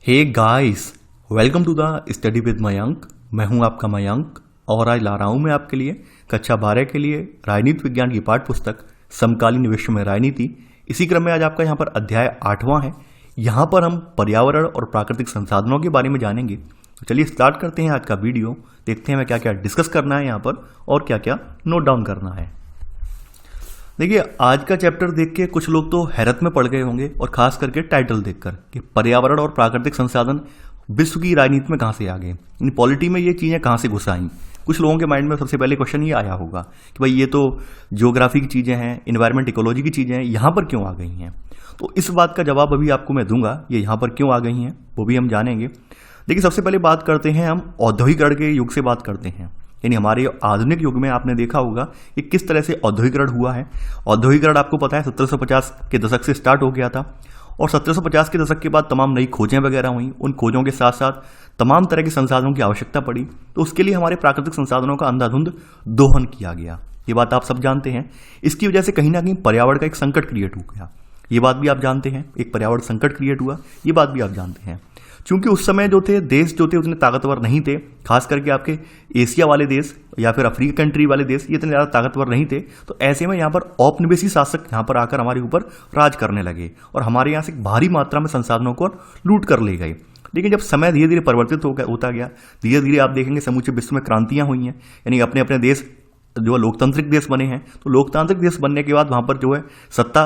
Hey guys, welcome to the study with Mayank. मैं हूं आपका मयंक और आज ला रहा हूं मैं आपके लिए कक्षा 12 के लिए राजनीति विज्ञान की पाठ्य पुस्तक समकालीन विश्व में राजनीति। इसी क्रम में आज आपका यहां पर अध्याय 8वां है। यहां पर हम पर्यावरण और प्राकृतिक संसाधनों के बारे में जानेंगे। तो चलिए स्टार्ट करते हैं आज का वीडियो। देखते हैं हमें क्या क्या डिस्कस करना है यहाँ पर और क्या क्या नोट डाउन करना है। देखिए, आज का चैप्टर देख के कुछ लोग तो हैरत में पड़ गए होंगे और खास करके टाइटल देखकर कि पर्यावरण और प्राकृतिक संसाधन विश्व की राजनीति में कहां से आ गए, इन पॉलिटी में ये चीजें कहां से घुस आई। कुछ लोगों के माइंड में सबसे पहले क्वेश्चन ये आया होगा कि भाई ये तो जियोग्राफी की चीजें हैं, इन्वायरमेंट इकोलॉजी की चीजें हैं, यहाँ पर क्यों आ गई हैं। तो इस बात का जवाब अभी आपको मैं दूंगा, ये यहाँ पर क्यों आ गई हैं वो भी हम जानेंगे। देखिए, सबसे पहले बात करते हैं हम औद्योगिकरण के युग से बात करते हैं। यानी हमारे आधुनिक युग में आपने देखा होगा कि किस तरह से औद्योगिकरण हुआ है। औद्योगिकरण आपको पता है 1750 के दशक से स्टार्ट हो गया था और 1750 के दशक के बाद तमाम नई खोजें वगैरह हुई। उन खोजों के साथ साथ तमाम तरह के संसाधनों की आवश्यकता पड़ी, तो उसके लिए हमारे प्राकृतिक संसाधनों का अंधाधुंध दोहन किया गया। ये बात आप सब जानते हैं। इसकी वजह से कहीं ना कहीं पर्यावरण का एक संकट क्रिएट हो गया। ये बात भी आप जानते हैं, एक पर्यावरण संकट क्रिएट हुआ, ये बात भी आप जानते हैं। क्योंकि उस समय जो थे देश जो थे उतने ताकतवर नहीं थे, खास करके आपके एशिया वाले देश या फिर अफ्रीका कंट्री वाले देश ये इतने ज़्यादा ताकतवर नहीं थे। तो ऐसे में यहाँ पर औपनिवेशी शासक यहाँ पर आकर हमारे ऊपर राज करने लगे और हमारे यहाँ से भारी मात्रा में संसाधनों को लूट कर ले गए। लेकिन जब समय धीरे धीरे परिवर्तित होता गया, धीरे धीरे आप देखेंगे समूचे विश्व में क्रांतियां हुई हैं। यानी अपने अपने देश जो लोकतांत्रिक देश बने हैं, तो लोकतांत्रिक देश बनने के बाद वहां पर जो है सत्ता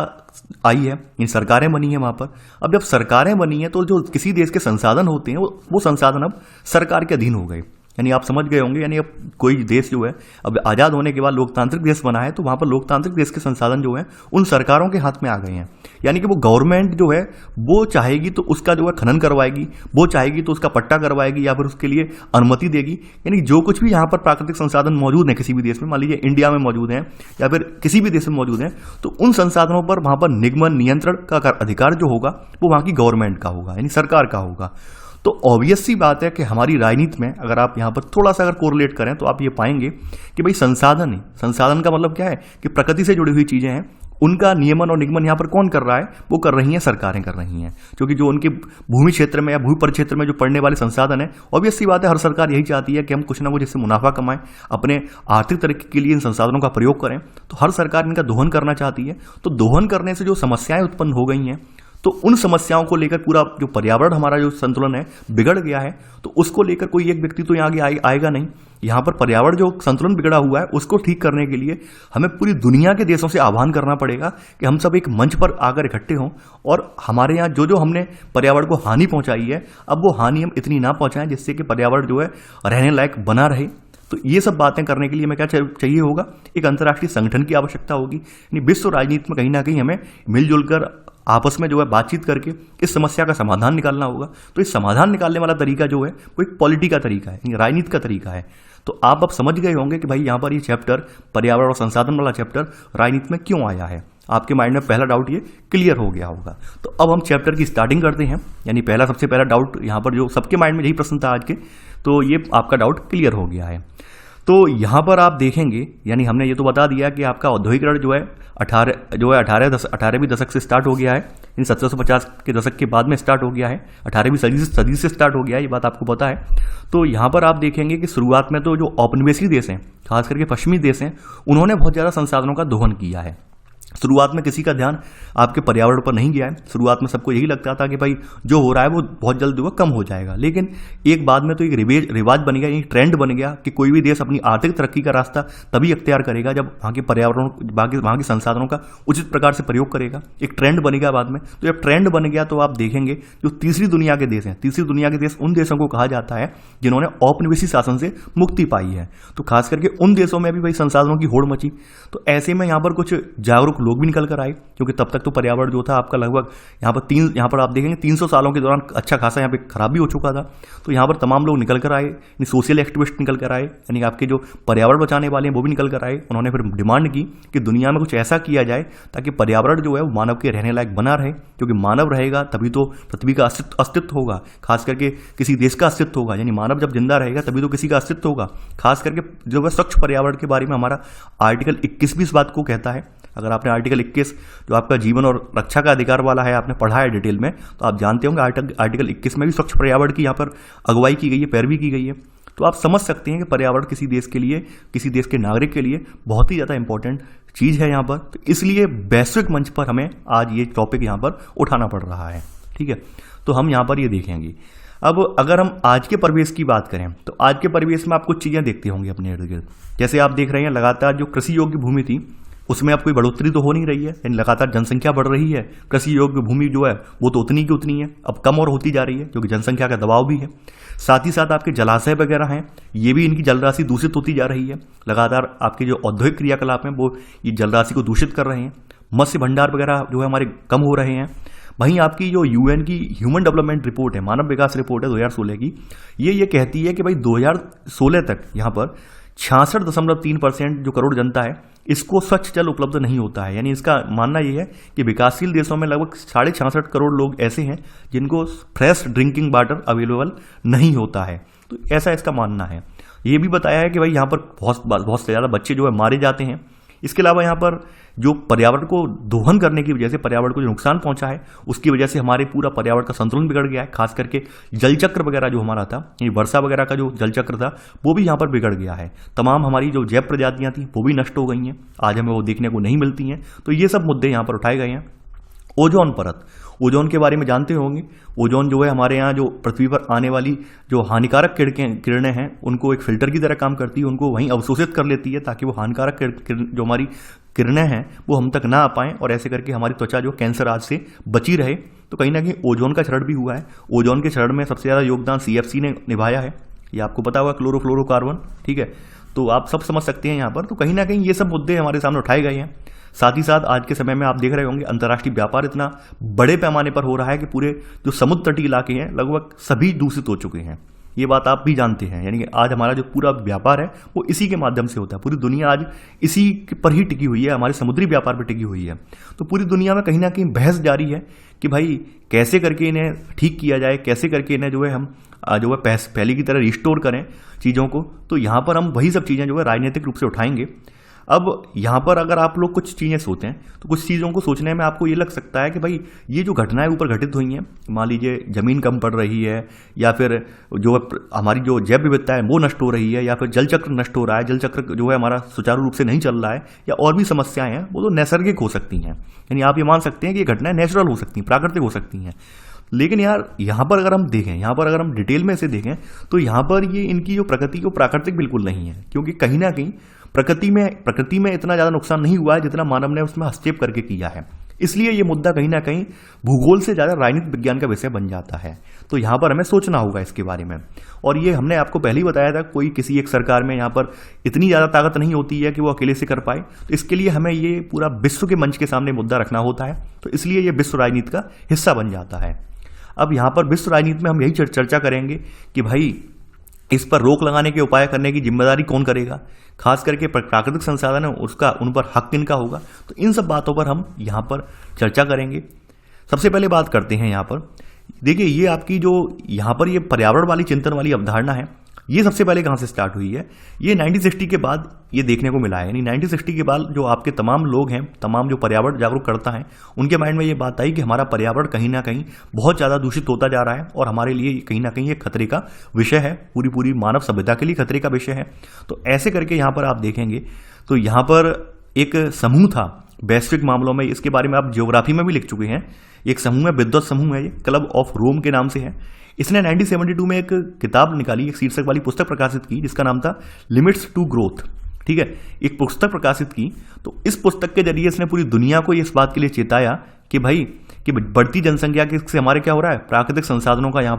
आई है, इन सरकारें बनी है वहां पर। अब जब सरकारें बनी है तो जो किसी देश के संसाधन होते हैं वो संसाधन अब सरकार के अधीन हो गए। यानी आप समझ गए होंगे, यानी अब कोई देश जो है अब आज़ाद होने के बाद लोकतांत्रिक देश बना है, तो वहाँ पर लोकतांत्रिक देश के संसाधन जो है उन सरकारों के हाथ में आ गए हैं। यानी कि वो गवर्नमेंट जो है वो चाहेगी तो उसका जो है खनन करवाएगी, वो चाहेगी तो उसका पट्टा करवाएगी या फिर उसके लिए अनुमति देगी। यानी जो कुछ भी यहाँ पर प्राकृतिक संसाधन मौजूद है किसी भी देश में, मान लीजिए इंडिया में मौजूद हैं या फिर किसी भी देश में मौजूद हैं, तो उन संसाधनों पर वहाँ पर निगमन नियंत्रण का अधिकार जो होगा वो वहाँ की गवर्नमेंट का होगा, यानी सरकार का होगा। तो ऑब्वियस सी बात है कि हमारी राजनीति में अगर आप यहाँ पर थोड़ा सा अगर कोरिलेट करें तो आप ये पाएंगे कि भाई संसाधन है, संसाधन का मतलब क्या है कि प्रकृति से जुड़ी हुई चीजें हैं, उनका नियमन और निगमन यहाँ पर कौन कर रहा है, वो कर रही हैं सरकारें कर रही हैं। क्योंकि जो उनके भूमि क्षेत्र में या भू परिक्षेत्र में जो पड़ने वाले संसाधन है, ऑब्वियस सी बात है हर सरकार यही चाहती है कि हम कुछ ना कुछ इससे मुनाफा कमाएं, अपने आर्थिक तरक्की के लिए इन संसाधनों का प्रयोग करें। तो हर सरकार इनका दोहन करना चाहती है। तो दोहन करने से जो समस्याएं उत्पन्न हो गई हैं, तो उन समस्याओं को लेकर पूरा जो पर्यावरण हमारा जो संतुलन है बिगड़ गया है, तो उसको लेकर कोई एक व्यक्ति तो यहाँ आगे आएगा नहीं। यहाँ पर पर्यावरण जो संतुलन बिगड़ा हुआ है उसको ठीक करने के लिए हमें पूरी दुनिया के देशों से आह्वान करना पड़ेगा कि हम सब एक मंच पर आकर इकट्ठे हों और हमारे यहाँ जो जो हमने पर्यावरण को हानि पहुंचाई है, अब वो हानि हम इतनी ना पहुंचाएं जिससे कि पर्यावरण जो है रहने लायक बना रहे। तो ये सब बातें करने के लिए हमें क्या चाहिए होगा, एक अंतर्राष्ट्रीय संगठन की आवश्यकता होगी। यानी विश्व राजनीति में कहीं ना कहीं हमें मिलजुल कर आपस में जो है बातचीत करके इस समस्या का समाधान निकालना होगा। तो इस समाधान निकालने वाला तरीका जो है वो एक पॉलिटी का तरीका है, राजनीति का तरीका है। तो आप अब समझ गए होंगे कि भाई यहाँ पर ये चैप्टर पर्यावरण और संसाधन वाला चैप्टर राजनीति में क्यों आया है। आपके माइंड में पहला डाउट ये क्लियर हो गया होगा। तो अब हम चैप्टर की स्टार्टिंग करते हैं। यानी सबसे पहला डाउट यहाँ पर जो सबके माइंड में यही प्रश्न था आज के, तो ये आपका डाउट क्लियर हो गया है। तो यहाँ पर आप देखेंगे, यानी हमने ये तो बता दिया कि आपका औद्योगिकरण जो है 18वीं दशक से स्टार्ट हो गया है, इन 1750 के दशक के बाद में स्टार्ट हो गया है, 18वीं सदी से स्टार्ट हो गया है, ये बात आपको पता है। तो यहाँ पर आप देखेंगे कि शुरुआत में तो जो औपनिवेशी देश हैं, खास करके पश्चिमी देश हैं, उन्होंने बहुत ज़्यादा संसाधनों का दोहन किया है। शुरुआत में किसी का ध्यान आपके पर्यावरण पर नहीं गया है। शुरुआत में सबको यही लगता था कि भाई जो हो रहा है वो बहुत जल्द वो कम हो जाएगा। लेकिन एक बाद में तो एक रिवाज बन गया, एक ट्रेंड बन गया कि कोई भी देश अपनी आर्थिक तरक्की का रास्ता तभी अख्तियार करेगा जब वहाँ के पर्यावरण वहाँ के संसाधनों का उचित प्रकार से प्रयोग करेगा। एक ट्रेंड बनेगा बाद में। तो जब ट्रेंड बन गया तो आप देखेंगे जो तीसरी दुनिया के देश हैं, तीसरी दुनिया के देश उन देशों को कहा जाता है जिन्होंने औपनिवेशी शासन से मुक्ति पाई है। तो खास करके उन देशों में भी भाई संसाधनों की होड़ मची। तो ऐसे में यहाँ पर कुछ जागरूक लोग भी निकल कर आए, क्योंकि तब तक तो पर्यावरण जो था आपका लगभग यहाँ पर आप देखेंगे 300 सालों के दौरान अच्छा खासा यहाँ पे खराब भी हो चुका था। तो यहाँ पर तमाम लोग निकल कर आए, सोशल एक्टिविस्ट निकल कर आए, यानी आपके जो पर्यावरण बचाने वाले हैं वो भी निकल कर आए। उन्होंने फिर डिमांड की कि दुनिया में कुछ ऐसा किया जाए ताकि पर्यावरण जो है वो मानव के रहने लायक बना रहे, क्योंकि मानव रहेगा तभी तो पृथ्वी का अस्तित्व होगा, खास करके किसी देश का अस्तित्व होगा। यानी मानव जब जिंदा रहेगा तभी तो किसी का अस्तित्व होगा। खास करके जो है स्वच्छ पर्यावरण के बारे में हमारा आर्टिकल 21 भी इस बात को कहता है। अगर आपने आर्टिकल 21 जो आपका जीवन और रक्षा का अधिकार वाला है, आपने पढ़ा है डिटेल में, तो आप जानते होंगे आर्टिकल 21 में भी स्वच्छ पर्यावरण की यहाँ पर अगुवाई की गई है, पैरवी की गई है। तो आप समझ सकते हैं कि पर्यावरण किसी देश के लिए, किसी देश के नागरिक के लिए बहुत ही ज़्यादा इंपॉर्टेंट चीज़ है यहाँ पर। तो इसलिए वैश्विक मंच पर हमें आज ये टॉपिक यहाँ पर उठाना पड़ रहा है। ठीक है, तो हम यहाँ पर ये देखेंगे। अब अगर हम आज के परिवेश की बात करें तो आज के परिवेश में आप कुछ चीज़ें देखते होंगे अपने इर्द गिर्द। जैसे आप देख रहे हैं लगातार जो कृषि योग्य भूमि थी उसमें अब कोई बढ़ोतरी तो हो नहीं रही है, यानी लगातार जनसंख्या बढ़ रही है, कृषि योग्य भूमि जो है वो तो उतनी की उतनी है, अब कम और होती जा रही है क्योंकि जनसंख्या का दबाव भी है। साथ ही साथ आपके जलाशय वगैरह हैं, ये भी इनकी जलराशि दूषित होती जा रही है। लगातार आपके जो औद्योगिक क्रियाकलाप हैं वो ये जलराशि को दूषित कर रहे हैं। मत्स्य भंडार वगैरह जो है हमारे कम हो रहे हैं। वहीं आपकी जो यूएन की ह्यूमन डेवलपमेंट रिपोर्ट है, मानव विकास रिपोर्ट है 2016 की, ये कहती है कि भाई 2016 तक यहाँ पर 66.3% जो करोड़ जनता है इसको स्वच्छ जल उपलब्ध नहीं होता है। यानी इसका मानना यह है कि विकासशील देशों में लगभग 66.5 करोड़ लोग ऐसे हैं जिनको फ्रेश ड्रिंकिंग वाटर अवेलेबल नहीं होता है। तो ऐसा इसका मानना है। ये भी बताया है कि भाई यहाँ पर बहुत से ज़्यादा बच्चे जो है मारे जाते हैं। इसके अलावा यहाँ पर जो पर्यावरण को दोहन करने की वजह से पर्यावरण को जो नुकसान पहुंचा है उसकी वजह से हमारे पूरा पर्यावरण का संतुलन बिगड़ गया है। खास करके जल चक्र वगैरह जो हमारा था, ये वर्षा वगैरह का जो जल चक्र था वो भी यहाँ पर बिगड़ गया है। तमाम हमारी जो जैव प्रजातियां थी वो भी नष्ट हो गई हैं, आज हमें वो देखने को नहीं मिलती हैं। तो ये सब मुद्दे यहाँ पर उठाए गए हैं। ओजोन परत, ओजोन के बारे में जानते होंगे। ओजोन जो है हमारे यहाँ जो पृथ्वी पर आने वाली जो हानिकारक किरणें हैं उनको एक फिल्टर की तरह काम करती है, उनको वहीं अवशोषित कर लेती है ताकि वो हानिकारक जो हमारी किरणें हैं वो हम तक ना आ पाएँ और ऐसे करके हमारी त्वचा जो कैंसर आज से बची रहे। तो कहीं ना कहीं ओजोन का क्षरण भी हुआ है। ओजोन के क्षरण में सबसे ज़्यादा योगदान CFC ने निभाया है, ये आपको पता होगा, क्लोरोफ्लोरोकार्बन। ठीक है, तो आप सब समझ सकते हैं यहाँ पर। तो कहीं ना कहीं ये सब मुद्दे हमारे सामने उठाए गए हैं। साथ ही साथ आज के समय में आप देख रहे होंगे अंतर्राष्ट्रीय व्यापार इतना बड़े पैमाने पर हो रहा है कि पूरे जो समुद्र तटीय इलाके हैं लगभग सभी दूषित हो चुके हैं। ये बात आप भी जानते हैं। यानी कि आज हमारा जो पूरा व्यापार है वो इसी के माध्यम से होता है। पूरी दुनिया आज इसी पर ही टिकी हुई है, हमारे समुद्री व्यापार पर टिकी हुई है। तो पूरी दुनिया में कहीं ना कहीं बहस जारी है कि भाई कैसे करके इन्हें ठीक किया जाए, कैसे करके इन्हें जो है हम जो है पहले की तरह रिस्टोर करें चीज़ों को। तो यहाँ पर हम वही सब चीज़ें जो है राजनीतिक रूप से उठाएंगे। अब यहाँ पर अगर आप लोग कुछ चीज़ें सोचें तो कुछ चीज़ों को सोचने में आपको ये लग सकता है कि भाई ये जो घटनाएं ऊपर घटित हुई हैं, मान लीजिए ज़मीन कम पड़ रही है या फिर जो हमारी जो जैव विविधता है वो नष्ट हो रही है या फिर जल चक्र नष्ट हो रहा है, जल चक्र जो है हमारा सुचारू रूप से नहीं चल रहा है या और भी समस्याएं हैं, वो तो नैसर्गिक हो सकती हैं। यानी आप ये मान सकते हैं कि ये घटनाएं नेचुरल हो सकती हैं, प्राकृतिक हो सकती हैं। लेकिन यार यहाँ पर अगर हम देखें, यहाँ पर अगर हम डिटेल में इसे देखें तो यहाँ पर ये इनकी जो प्रकृति को प्राकृतिक बिल्कुल नहीं है, क्योंकि कहीं ना कहीं प्रकृति में इतना ज़्यादा नुकसान नहीं हुआ है जितना मानव ने उसमें हस्तक्षेप करके किया है। इसलिए ये मुद्दा कहीं ना कहीं भूगोल से ज़्यादा राजनीतिक विज्ञान का विषय बन जाता है। तो यहाँ पर हमें सोचना होगा इसके बारे में। और ये हमने आपको पहले ही बताया था, कोई किसी एक सरकार में यहाँ पर इतनी ज़्यादा ताकत नहीं होती है कि वो अकेले से कर पाए। तो इसके लिए हमें ये पूरा विश्व के मंच के सामने मुद्दा रखना होता है। तो इसलिए ये विश्व राजनीति का हिस्सा बन जाता है। अब यहाँ पर विश्व राजनीति में हम यही चर्चा करेंगे कि भाई इस पर रोक लगाने के उपाय करने की जिम्मेदारी कौन करेगा, खास करके प्राकृतिक संसाधन है उसका, उन पर हक किनका होगा। तो इन सब बातों पर हम यहाँ पर चर्चा करेंगे। सबसे पहले बात करते हैं यहाँ पर, देखिए ये आपकी जो यहाँ पर ये पर्यावरण वाली चिंतन वाली अवधारणा है, ये सबसे पहले कहाँ से स्टार्ट हुई है? ये 1960 के बाद ये देखने को मिला है। यानी 1960 के बाद जो आपके तमाम लोग हैं, तमाम जो पर्यावरण जागरूक करता है, उनके माइंड में ये बात आई कि हमारा पर्यावरण कहीं ना कहीं बहुत ज़्यादा दूषित होता जा रहा है और हमारे लिए कहीं ना कहीं एक खतरे का विषय है, पूरी मानव सभ्यता के लिए खतरे का विषय है। तो ऐसे करके यहाँ पर आप देखेंगे तो यहाँ पर एक समूह था वैश्विक मामलों में, इसके बारे में आप ज्योग्राफी में भी लिख चुके हैं। एक समूह है, विद्वत समूह है, ये क्लब ऑफ रोम के नाम से है। इसने 1972 में एक किताब निकाली, एक शीर्षक वाली पुस्तक प्रकाशित की जिसका नाम था लिमिट्स टू ग्रोथ। ठीक है, एक पुस्तक प्रकाशित की। तो इस पुस्तक के जरिए इसने पूरी दुनिया को इस बात के लिए चेताया कि भाई कि बढ़ती जनसंख्या से हमारे क्या हो रहा है, प्राकृतिक संसाधनों का यहाँ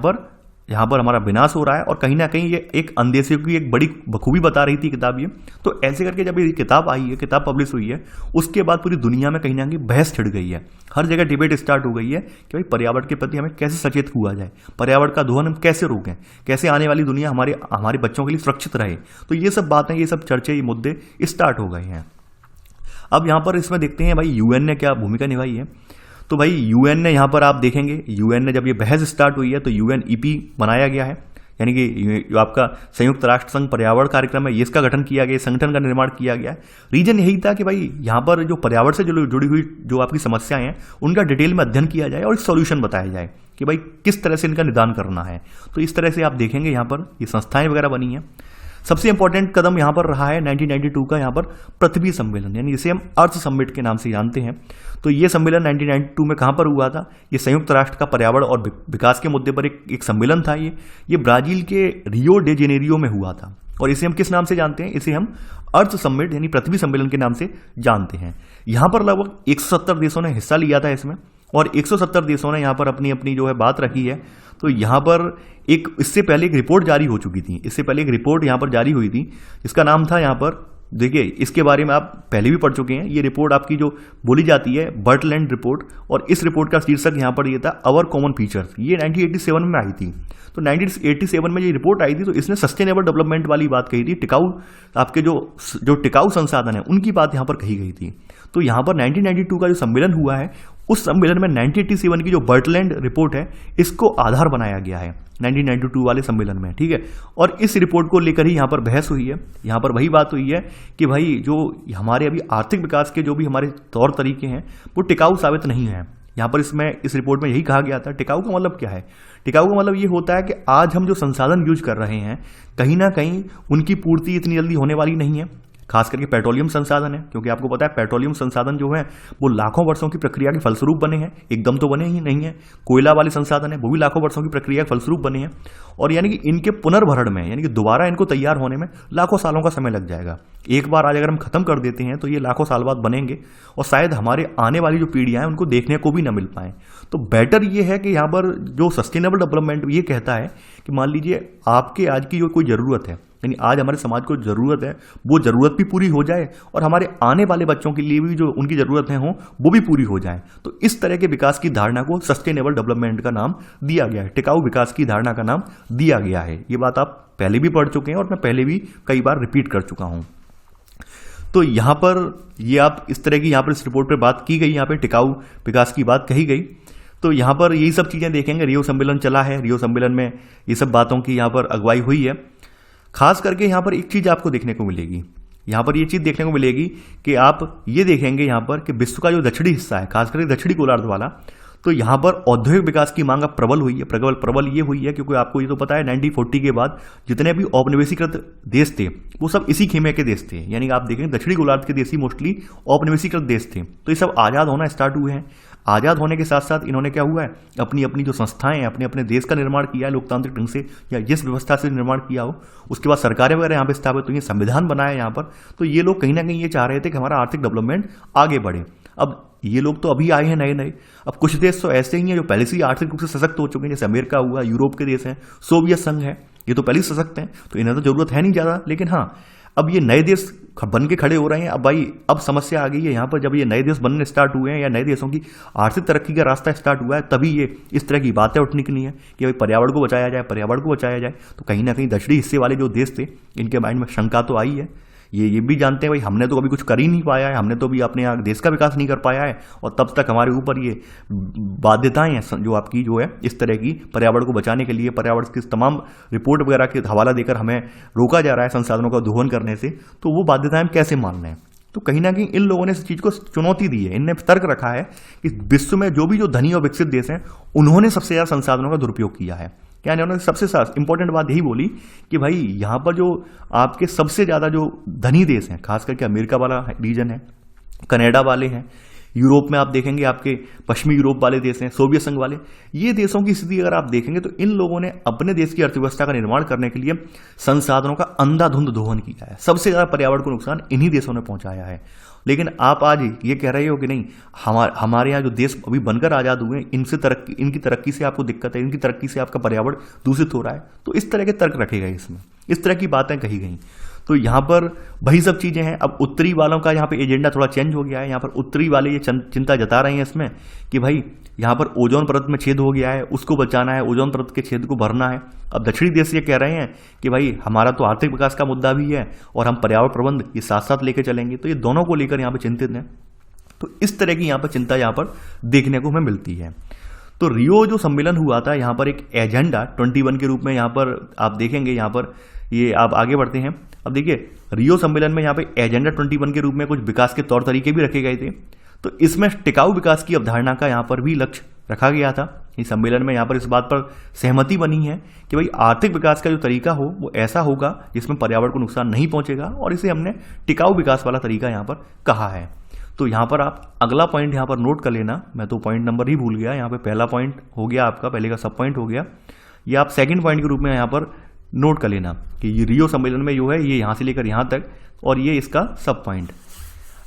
पर हमारा विनाश हो रहा है। और कहीं ना कहीं ये एक अंदेशे की एक बड़ी बखूबी बता रही थी किताब ये। तो ऐसे करके जब ये किताब आई है, किताब पब्लिश हुई है, उसके बाद पूरी दुनिया में कहीं ना कहीं बहस छिड़ गई है। हर जगह डिबेट स्टार्ट हो गई है कि भाई पर्यावरण के प्रति हमें कैसे सचेत हुआ जाए, पर्यावरण का दोहन हम कैसे रोकें, कैसे आने वाली दुनिया हमारे बच्चों के लिए सुरक्षित रहे। तो ये सब बातें, ये सब चर्चे, ये मुद्दे स्टार्ट हो गए हैं। अब यहाँ पर इसमें देखते हैं भाई यूएन ने क्या भूमिका निभाई है। तो भाई यूएन ने यहाँ पर आप देखेंगे, यूएन ने जब ये बहस स्टार्ट हुई है तो यूएनईपी बनाया गया है। यानी कि जो आपका संयुक्त राष्ट्र संघ पर्यावरण कार्यक्रम है, ये इसका गठन किया गया, संगठन का निर्माण किया गया। रीजन यही था कि भाई यहाँ पर जो पर्यावरण से जुड़ी हुई जो आपकी समस्याएं हैं उनका डिटेल में अध्ययन किया जाए और सॉल्यूशन बताया जाए कि भाई किस तरह से इनका निदान करना है। तो इस तरह से आप देखेंगे यहाँ पर ये संस्थाएं वगैरह बनी हैं। सबसे इंपॉर्टेंट कदम यहाँ पर रहा है 1992 का यहाँ पर पृथ्वी सम्मेलन, यानी इसे हम अर्थ समिट के नाम से जानते हैं। तो ये सम्मेलन 1992 में कहाँ पर हुआ था? ये संयुक्त राष्ट्र का पर्यावरण और विकास के मुद्दे पर एक सम्मेलन था। ये ब्राजील के रियो डे जेनेरियो में हुआ था और इसे हम किस नाम से जानते हैं? इसे हम अर्थ समिट यानी पृथ्वी सम्मेलन के नाम से जानते हैं। यहाँ पर लगभग 170 देशों ने हिस्सा लिया था इसमें और 170 देशों ने यहाँ पर अपनी अपनी जो है बात रखी है। तो यहाँ पर इससे पहले एक रिपोर्ट जारी हो चुकी थी, इससे पहले एक रिपोर्ट यहाँ पर जारी हुई थी, इसका नाम था यहाँ पर, देखिए इसके बारे में आप पहले भी पढ़ चुके हैं। ये रिपोर्ट आपकी जो बोली जाती है बर्टलैंड रिपोर्ट, और इस रिपोर्ट का शीर्षक यहाँ पर ये था अवर कॉमन फीचर्स। ये 1987 में आई थी। तो 1987 में ये रिपोर्ट आई थी तो इसने सस्टेनेबल डेवलपमेंट वाली बात कही थी, टिकाऊ आपके जो टिकाऊ संसाधन है उनकी बात यहाँ पर कही गई थी। तो यहाँ पर 1992 का जो सम्मेलन हुआ है उस सम्मेलन में 1987 की जो बर्टलैंड रिपोर्ट है इसको आधार बनाया गया है 1992 वाले सम्मेलन में, ठीक है। और इस रिपोर्ट को लेकर ही यहाँ पर बहस हुई है। यहाँ पर वही बात हुई है कि भाई जो हमारे अभी आर्थिक विकास के जो भी हमारे तौर तरीके हैं वो टिकाऊ साबित नहीं है। यहाँ पर इस रिपोर्ट में यही कहा गया था। टिकाऊ का मतलब क्या है? टिकाऊ का मतलब ये होता है कि आज हम जो संसाधन यूज कर रहे हैं कहीं ना कहीं उनकी पूर्ति इतनी जल्दी होने वाली नहीं है। खास करके पेट्रोलियम संसाधन है, क्योंकि आपको पता है पेट्रोलियम संसाधन जो है वो लाखों वर्षों की प्रक्रिया के फलस्वरूप बने हैं, एकदम तो बने ही नहीं है। कोयला वाले संसाधन है वो भी लाखों वर्षों की प्रक्रिया के फलस्वरूप बने हैं और यानी कि इनके पुनर्भरण में यानी कि दोबारा इनको तैयार होने में लाखों सालों का समय लग जाएगा। एक बार आज अगर हम खत्म कर देते हैं तो ये लाखों साल बाद बनेंगे और शायद हमारे आने वाली जो पीढ़ियां हैं उनको देखने को भी ना मिल पाए। तो बेटर ये है कि यहाँ पर जो सस्टेनेबल डेवलपमेंट ये कहता है कि मान लीजिए आपके आज की जो कोई ज़रूरत है, यानी आज हमारे समाज को ज़रूरत है, वो ज़रूरत भी पूरी हो जाए और हमारे आने वाले बच्चों के लिए भी जो उनकी ज़रूरतें हों वो भी पूरी हो जाए। तो इस तरह के विकास की धारणा को सस्टेनेबल डेवलपमेंट का नाम दिया गया है, टिकाऊ विकास की धारणा का नाम दिया गया है। ये बात आप पहले भी पढ़ चुके हैं और मैं पहले भी कई बार रिपीट कर चुका हूँ। तो यहाँ पर ये आप इस तरह की यहाँ पर इस रिपोर्ट पर बात की गई, यहाँ पर टिकाऊ विकास की बात कही गई। तो यहाँ पर यही सब चीज़ें देखेंगे। रियो सम्मेलन चला है, रियो सम्मेलन में ये सब बातों की यहाँ पर अगुवाई हुई है। खास करके यहाँ पर एक चीज़ आपको देखने को मिलेगी, यहाँ पर ये चीज़ देखने को मिलेगी कि आप ये देखेंगे यहाँ पर कि विश्व का जो दक्षिणी हिस्सा है, खास करके दक्षिणी गोलार्ध वाला, तो यहाँ पर औद्योगिक विकास की मांग अब प्रबल हुई है। प्रबल ये हुई है क्योंकि आपको ये तो पता है 1940 के बाद जितने भी औपनिवेशीकृत देश थे वो सब इसी खेमे के देश थे। यानी आप देखेंगे दक्षिणी गोलार्ध के देश ही मोस्टली औपनिवेशीकृत देश थे। तो ये सब आज़ाद होना स्टार्ट हुए हैं। आज़ाद होने के साथ साथ इन्होंने क्या हुआ है, अपनी अपनी जो संस्थाएं हैं, अपने अपने देश का निर्माण किया है लोकतांत्रिक ढंग से या जिस व्यवस्था से निर्माण किया हो। उसके बाद सरकारें वगैरह यहाँ पे स्थापित हुई, संविधान बनाया यहाँ पर। तो ये लोग कहीं ना कहीं ये चाह रहे थे कि हमारा आर्थिक डेवलपमेंट आगे बढ़े। अब ये लोग तो अभी आए हैं नए नए, अब कुछ देश तो ऐसे ही हैं जो पहले से ही आर्थिक रूप से सशक्त हो चुके हैं, जैसे अमेरिका हुआ, यूरोप के देश हैं, सोवियत संघ है, ये तो पहले ही सशक्त हैं, तो इन्हें तो जरूरत है नहीं ज़्यादा। लेकिन हाँ, अब ये नए देश बन के खड़े हो रहे हैं। अब भाई अब समस्या आ गई है यहाँ पर, जब ये नए देश बनने स्टार्ट हुए हैं या नए देशों की आर्थिक तरक्की का रास्ता स्टार्ट हुआ है, तभी ये इस तरह की बातें उठने की नहीं है कि भाई पर्यावरण को बचाया जाए, पर्यावरण को बचाया जाए। तो कहीं ना कहीं दक्षिणी हिस्से वाले जो देश थे इनके माइंड में शंका तो आई है। ये भी जानते हैं भाई हमने तो कभी कुछ कर ही नहीं पाया है, हमने तो भी अपने यहाँ देश का विकास नहीं कर पाया है और तब तक हमारे ऊपर ये बाध्यताएं हैं जो आपकी जो है इस तरह की पर्यावरण को बचाने के लिए, पर्यावरण की तमाम रिपोर्ट वगैरह के हवाला देकर हमें रोका जा रहा है संसाधनों का दोहन करने से। तो वो बाध्यताएं हम कैसे मान लें? तो कहीं ना कहीं इन लोगों ने इस चीज़ को चुनौती दी है। इनने तर्क रखा है कि विश्व में जो धनी और विकसित देश हैं उन्होंने सबसे ज़्यादा संसाधनों का दुरुपयोग किया है। क्या उन्होंने सबसे इंपॉर्टेंट बात यही बोली कि भाई यहाँ पर जो आपके सबसे ज़्यादा जो धनी देश हैं, खास करके अमेरिका वाला रीजन है, कनाडा वाले हैं, यूरोप में आप देखेंगे आपके पश्चिमी यूरोप वाले देश हैं, सोवियत संघ वाले, ये देशों की स्थिति अगर आप देखेंगे तो इन लोगों ने अपने देश की अर्थव्यवस्था का निर्माण करने के लिए संसाधनों का अंधाधुंध दोहन किया है। सबसे ज़्यादा पर्यावरण को नुकसान इन्हीं देशों ने पहुंचाया है। लेकिन आप आज ये कह रहे हो कि नहीं, हमारे यहाँ जो देश अभी बनकर आज़ाद हुए हैं इनकी तरक्की से आपको दिक्कत है, इनकी तरक्की से आपका पर्यावरण दूषित हो रहा है। तो इस तरह के तर्क रखे गए, इसमें इस तरह की बातें कही गई। तो यहाँ पर वही सब चीज़ें हैं। अब उत्तरी वालों का यहाँ पे एजेंडा थोड़ा चेंज हो गया है। यहाँ पर उत्तरी वाले ये चिंता जता रहे हैं इसमें कि भाई यहाँ पर ओजोन परत में छेद हो गया है, उसको बचाना है, ओजोन परत के छेद को भरना है। अब दक्षिणी देश ये कह रहे हैं कि भाई हमारा तो आर्थिक विकास का मुद्दा भी है और हम पर्यावरण प्रबंध ये साथ साथ लेके चलेंगे। तो ये दोनों को लेकर यहाँ पर चिंतित हैं। तो इस तरह की यहाँ पर चिंता यहाँ पर देखने को हमें मिलती है। तो रियो जो सम्मेलन हुआ था, यहाँ पर एक एजेंडा 21 के रूप में यहाँ पर आप देखेंगे, यहाँ पर ये आप आगे बढ़ते हैं। अब देखिए रियो सम्मेलन में यहाँ पे एजेंडा 21 के रूप में कुछ विकास के तौर तरीके भी रखे गए थे। तो इसमें टिकाऊ विकास की अवधारणा का यहाँ पर भी लक्ष्य रखा गया था। इस सम्मेलन में यहाँ पर इस बात पर सहमति बनी है कि भाई आर्थिक विकास का जो तरीका हो वो ऐसा होगा जिसमें पर्यावरण को नुकसान नहीं पहुंचेगा, और इसे हमने टिकाऊ विकास वाला तरीका यहाँ पर कहा है। तो यहाँ पर आप अगला पॉइंट यहाँ पर नोट कर लेना, मैं तो पॉइंट नंबर ही भूल गया। यहाँ पे पहला पॉइंट हो गया आपका, पहले का सब पॉइंट हो गया, ये आप सेकंड पॉइंट के रूप में यहाँ पर नोट कर लेना कि ये रियो सम्मेलन में जो है ये यहाँ से लेकर यहाँ तक, और ये इसका सब पॉइंट।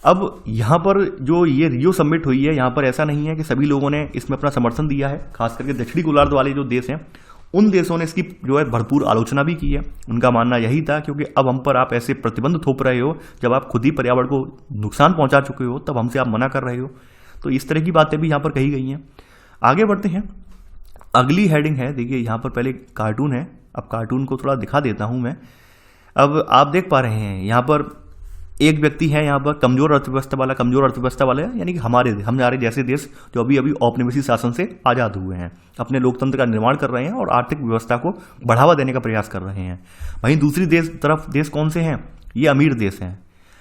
अब यहाँ पर जो ये रियो समिट हुई है, यहाँ पर ऐसा नहीं है कि सभी लोगों ने इसमें अपना समर्थन दिया है। खास करके दक्षिणी गोलार्ध वाले जो देश हैं उन देशों ने इसकी जो है भरपूर आलोचना भी की है। उनका मानना यही था क्योंकि अब हम पर आप ऐसे प्रतिबंध थोप रहे हो जब आप खुद ही पर्यावरण को नुकसान पहुंचा चुके हो, तब हमसे आप मना कर रहे हो। तो इस तरह की बातें भी यहाँ पर कही गई हैं। आगे बढ़ते हैं, अगली हेडिंग है, देखिए यहाँ पर पहले कार्टून है, अब कार्टून को थोड़ा दिखा देता हूँ मैं। अब आप देख पा रहे हैं यहाँ पर एक व्यक्ति है यहाँ पर कमजोर अर्थव्यवस्था वाले, यानी कि हमारे जैसे देश जो अभी अभी औपनिवेशिक शासन से आज़ाद हुए हैं, अपने लोकतंत्र का निर्माण कर रहे हैं और आर्थिक व्यवस्था को बढ़ावा देने का प्रयास कर रहे हैं। वहीं दूसरी तरफ देश कौन से हैं? ये अमीर देश हैं।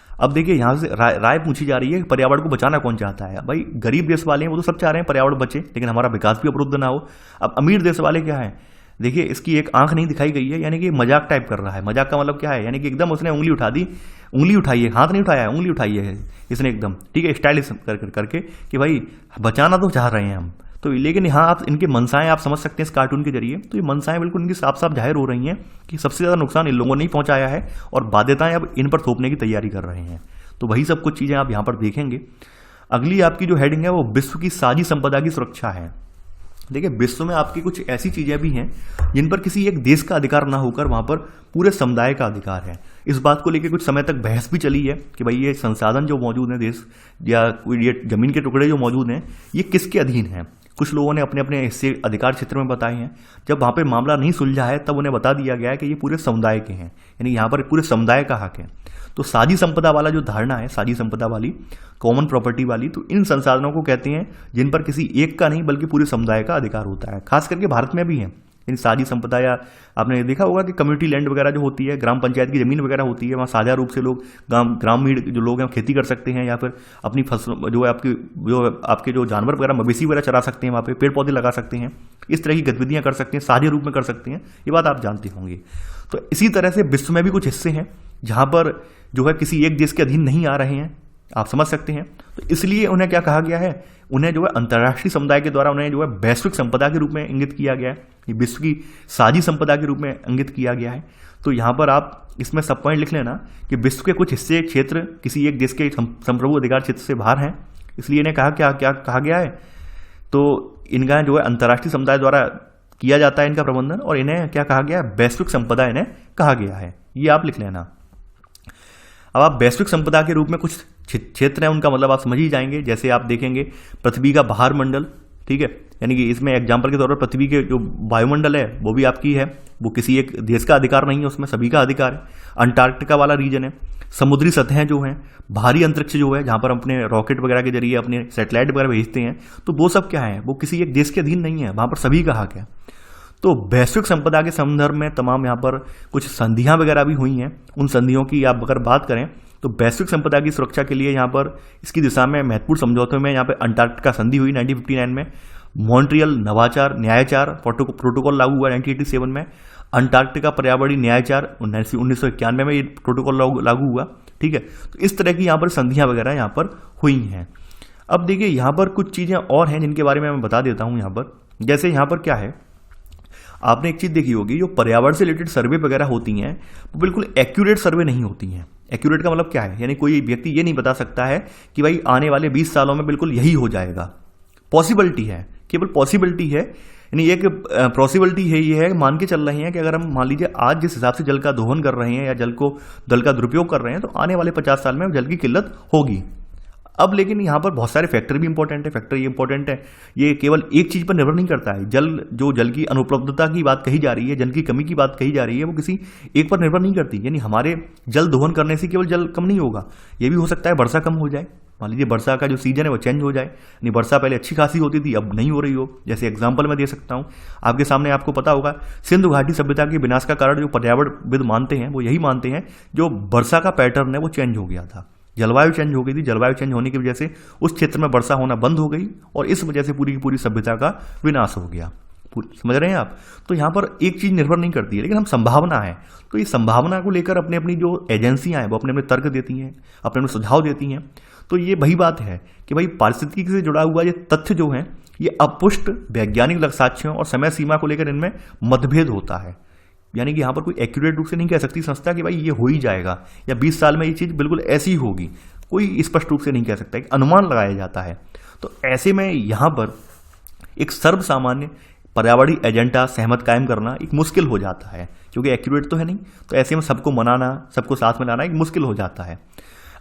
अब देखिए यहाँ से राय पूछी जा रही है पर्यावरण को बचाना कौन चाहता है? भाई गरीब देश वाले हैं वो तो सब चाह रहे हैं पर्यावरण बचे, लेकिन हमारा विकास भी अवरुद्ध ना हो। अब अमीर देश वाले क्या है, देखिए इसकी एक आंख नहीं दिखाई गई है, यानी कि मजाक टाइप कर रहा है। मजाक का मतलब क्या है, यानी कि एकदम उसने उंगली उठा दी, उंगली उठाई है, हाथ नहीं उठाया है, उंगली उठाई है इसने एकदम, ठीक है, स्टाइलिश करके कि भाई बचाना तो चाह रहे हैं हम तो, लेकिन यहाँ आप इनकी मनसाएं आप समझ सकते हैं इस कार्टून के जरिए। तो ये मनसाएं बिल्कुल इनकी साफ साफ जाहिर हो रही हैं कि सबसे ज़्यादा नुकसान इन लोगों ने ही पहुंचाया है और बाध्यताएं अब इन पर थोपने की तैयारी कर रहे हैं। तो वही सब कुछ चीज़ें आप यहाँ पर देखेंगे। अगली आपकी जो हेडिंग है वो विश्व की साझी संपदा की सुरक्षा है। देखिए विश्व में आपकी कुछ ऐसी चीजें भी हैं जिन पर किसी एक देश का अधिकार ना होकर वहां पर पूरे समुदाय का अधिकार है। इस बात को लेकर कुछ समय तक बहस भी चली है कि भाई ये संसाधन जो मौजूद है देश या कोई ये जमीन के टुकड़े जो मौजूद हैं ये किसके अधीन हैं। कुछ लोगों ने अपने अपने हिस्से अधिकार क्षेत्र में बताए हैं। जब वहां पे मामला नहीं सुलझा है तब उन्हें बता दिया गया है कि ये पूरे समुदाय के हैं, यानी यहाँ पर पूरे समुदाय का हक है। तो साझी संपदा वाला जो धारणा है, साझी संपदा वाली, कॉमन प्रॉपर्टी वाली, तो इन संसाधनों को कहते हैं जिन पर किसी एक का नहीं बल्कि पूरे समुदाय का अधिकार होता है। खास करके भारत में भी है इन साझी संपदा, या आपने देखा होगा कि कम्युनिटी लैंड वगैरह जो होती है, ग्राम पंचायत की जमीन वगैरह होती है, वहाँ साझा रूप से लोग ग्रामीण जो लोग हैं खेती कर सकते हैं, या फिर अपनी फसल जो है आपके जो जानवर वगैरह मवेशी वगैरह चरा सकते हैं, वहाँ पे पेड़ पौधे लगा सकते हैं, इस तरह की गतिविधियाँ कर सकते हैं, साझे रूप में कर सकते हैं। ये बात आप जानते होंगे। तो इसी तरह से विश्व में भी कुछ हिस्से हैं जहाँ पर जो है किसी एक देश के अधीन नहीं आ रहे हैं, आप समझ सकते हैं। तो इसलिए उन्हें क्या कहा गया है, उन्हें जो है अंतर्राष्ट्रीय समुदाय के द्वारा उन्हें जो है वैश्विक संपदा के रूप में इंगित किया गया है, ये विश्व की साझी संपदा के रूप में इंगित किया गया है। तो यहाँ पर आप इसमें सब पॉइंट लिख लेना कि विश्व के कुछ हिस्से क्षेत्र किसी एक देश के संप्रभु अधिकार क्षेत्र से बाहर हैं, इसलिए इन्हें क्या कहा गया है, तो इनका जो है अंतर्राष्ट्रीय समुदाय द्वारा किया जाता है इनका प्रबंधन, और इन्हें क्या कहा गया है, वैश्विक संपदा इन्हें कहा गया है। ये आप लिख लेना। अब आप वैश्विक संपदा के रूप में कुछ क्षेत्र हैं उनका मतलब आप समझ ही जाएंगे। जैसे आप देखेंगे पृथ्वी का बाहर मंडल, ठीक है, यानी कि इसमें एग्जाम्पल के तौर पर पृथ्वी के जो वायुमंडल है वो भी आपकी है, वो किसी एक देश का अधिकार नहीं है, उसमें सभी का अधिकार है। अंटार्कटिका वाला रीजन है। समुद्री सतहें जो हैं, भारी अंतरिक्ष जो है जहाँ पर अपने रॉकेट वगैरह के जरिए अपने सैटेलाइट वगैरह भेजते हैं, तो वो सब क्या है, वो किसी एक देश के अधीन नहीं है, वहाँ पर सभी का हक है। तो वैश्विक संपदा के संदर्भ में तमाम यहाँ पर कुछ संधियां वगैरह भी हुई हैं। उन संधियों की आप अगर बात करें तो वैश्विक संपदा की सुरक्षा के लिए यहाँ पर इसकी दिशा में महत्वपूर्ण समझौतों में यहाँ पर अंटार्कटिका संधि हुई 1959 में, मॉन्ट्रियल नवाचार न्यायाचार प्रोटोकॉल लागू हुआ 1987 में, अंटार्कटिका पर्यावरणीय न्यायाचार 1991 में ये प्रोटोकॉल लागू हुआ, ठीक है। तो इस तरह की यहाँ पर संधियां वगैरह यहाँ पर हुई हैं। अब देखिए यहाँ पर कुछ चीज़ें और हैं जिनके बारे में मैं बता देता हूँ यहाँ पर। जैसे यहाँ पर क्या है, आपने एक चीज़ देखी होगी, जो पर्यावरण से रिलेटेड सर्वे वगैरह होती हैं वो बिल्कुल एक्यूरेट सर्वे नहीं होती हैं। एक्यूरेट का मतलब क्या है, यानी कोई व्यक्ति ये नहीं बता सकता है कि भाई आने वाले 20 सालों में बिल्कुल यही हो जाएगा। पॉसिबिलिटी है, केवल पॉसिबिलिटी है, यानी एक पॉसिबिलिटी है, ये है मान के चल रहे हैं कि अगर हम मान लीजिए आज जिस हिसाब से जल का दोहन कर रहे हैं या जल का दुरुपयोग कर रहे हैं, तो आने वाले 50 साल में जल की किल्लत होगी। अब लेकिन यहाँ पर बहुत सारे फैक्टर भी इंपॉर्टेंट है। फैक्टर ये इंपॉर्टेंट है, ये केवल एक चीज़ पर निर्भर नहीं करता है। जल की अनुपलब्धता की बात कही जा रही है, जल की कमी की बात कही जा रही है, वो किसी एक पर निर्भर नहीं करती। यानी हमारे जल दोहन करने से केवल जल कम नहीं होगा, ये भी हो सकता है वर्षा कम हो जाए, मान लीजिए वर्षा का जो सीजन है वो चेंज हो जाए, यानी वर्षा पहले अच्छी खासी होती थी अब नहीं हो रही हो। जैसे एग्जाम्पल मैं दे सकता हूँ आपके सामने, आपको पता होगा सिंधु घाटी सभ्यता के विनाश का कारण जो पर्यावरणविद मानते हैं वो यही मानते हैं, जो वर्षा का पैटर्न है वो चेंज हो गया था, जलवायु चेंज हो गई थी। जलवायु चेंज होने की वजह से उस क्षेत्र में वर्षा होना बंद हो गई और इस वजह से पूरी की पूरी सभ्यता का विनाश हो गया। समझ रहे हैं आप? तो यहाँ पर एक चीज निर्भर नहीं करती है, लेकिन हम संभावना है, तो ये संभावना को लेकर अपने अपनी जो एजेंसियां हैं वो अपने अपने तर्क देती हैं, अपने अपने सुझाव देती हैं। तो ये वही बात है कि भाई पारिस्थितिकी से जुड़ा हुआ ये तथ्य जो है ये अपुष्ट वैज्ञानिक साक्ष्यों और समय सीमा को लेकर इनमें मतभेद होता है। यानी कि यहाँ पर कोई एक्यूरेट रूप से नहीं कह सकती संस्था कि भाई ये हो ही जाएगा या 20 साल में ये चीज बिल्कुल ऐसी ही होगी, कोई स्पष्ट रूप से नहीं कह सकता, एक अनुमान लगाया जाता है। तो ऐसे में यहाँ पर एक सर्वसामान्य पर्यावरणीय एजेंडा सहमत कायम करना एक मुश्किल हो जाता है, क्योंकि एक्यूरेट तो है नहीं। तो ऐसे में सबको मनाना, सबको साथ में लाना एक मुश्किल हो जाता है।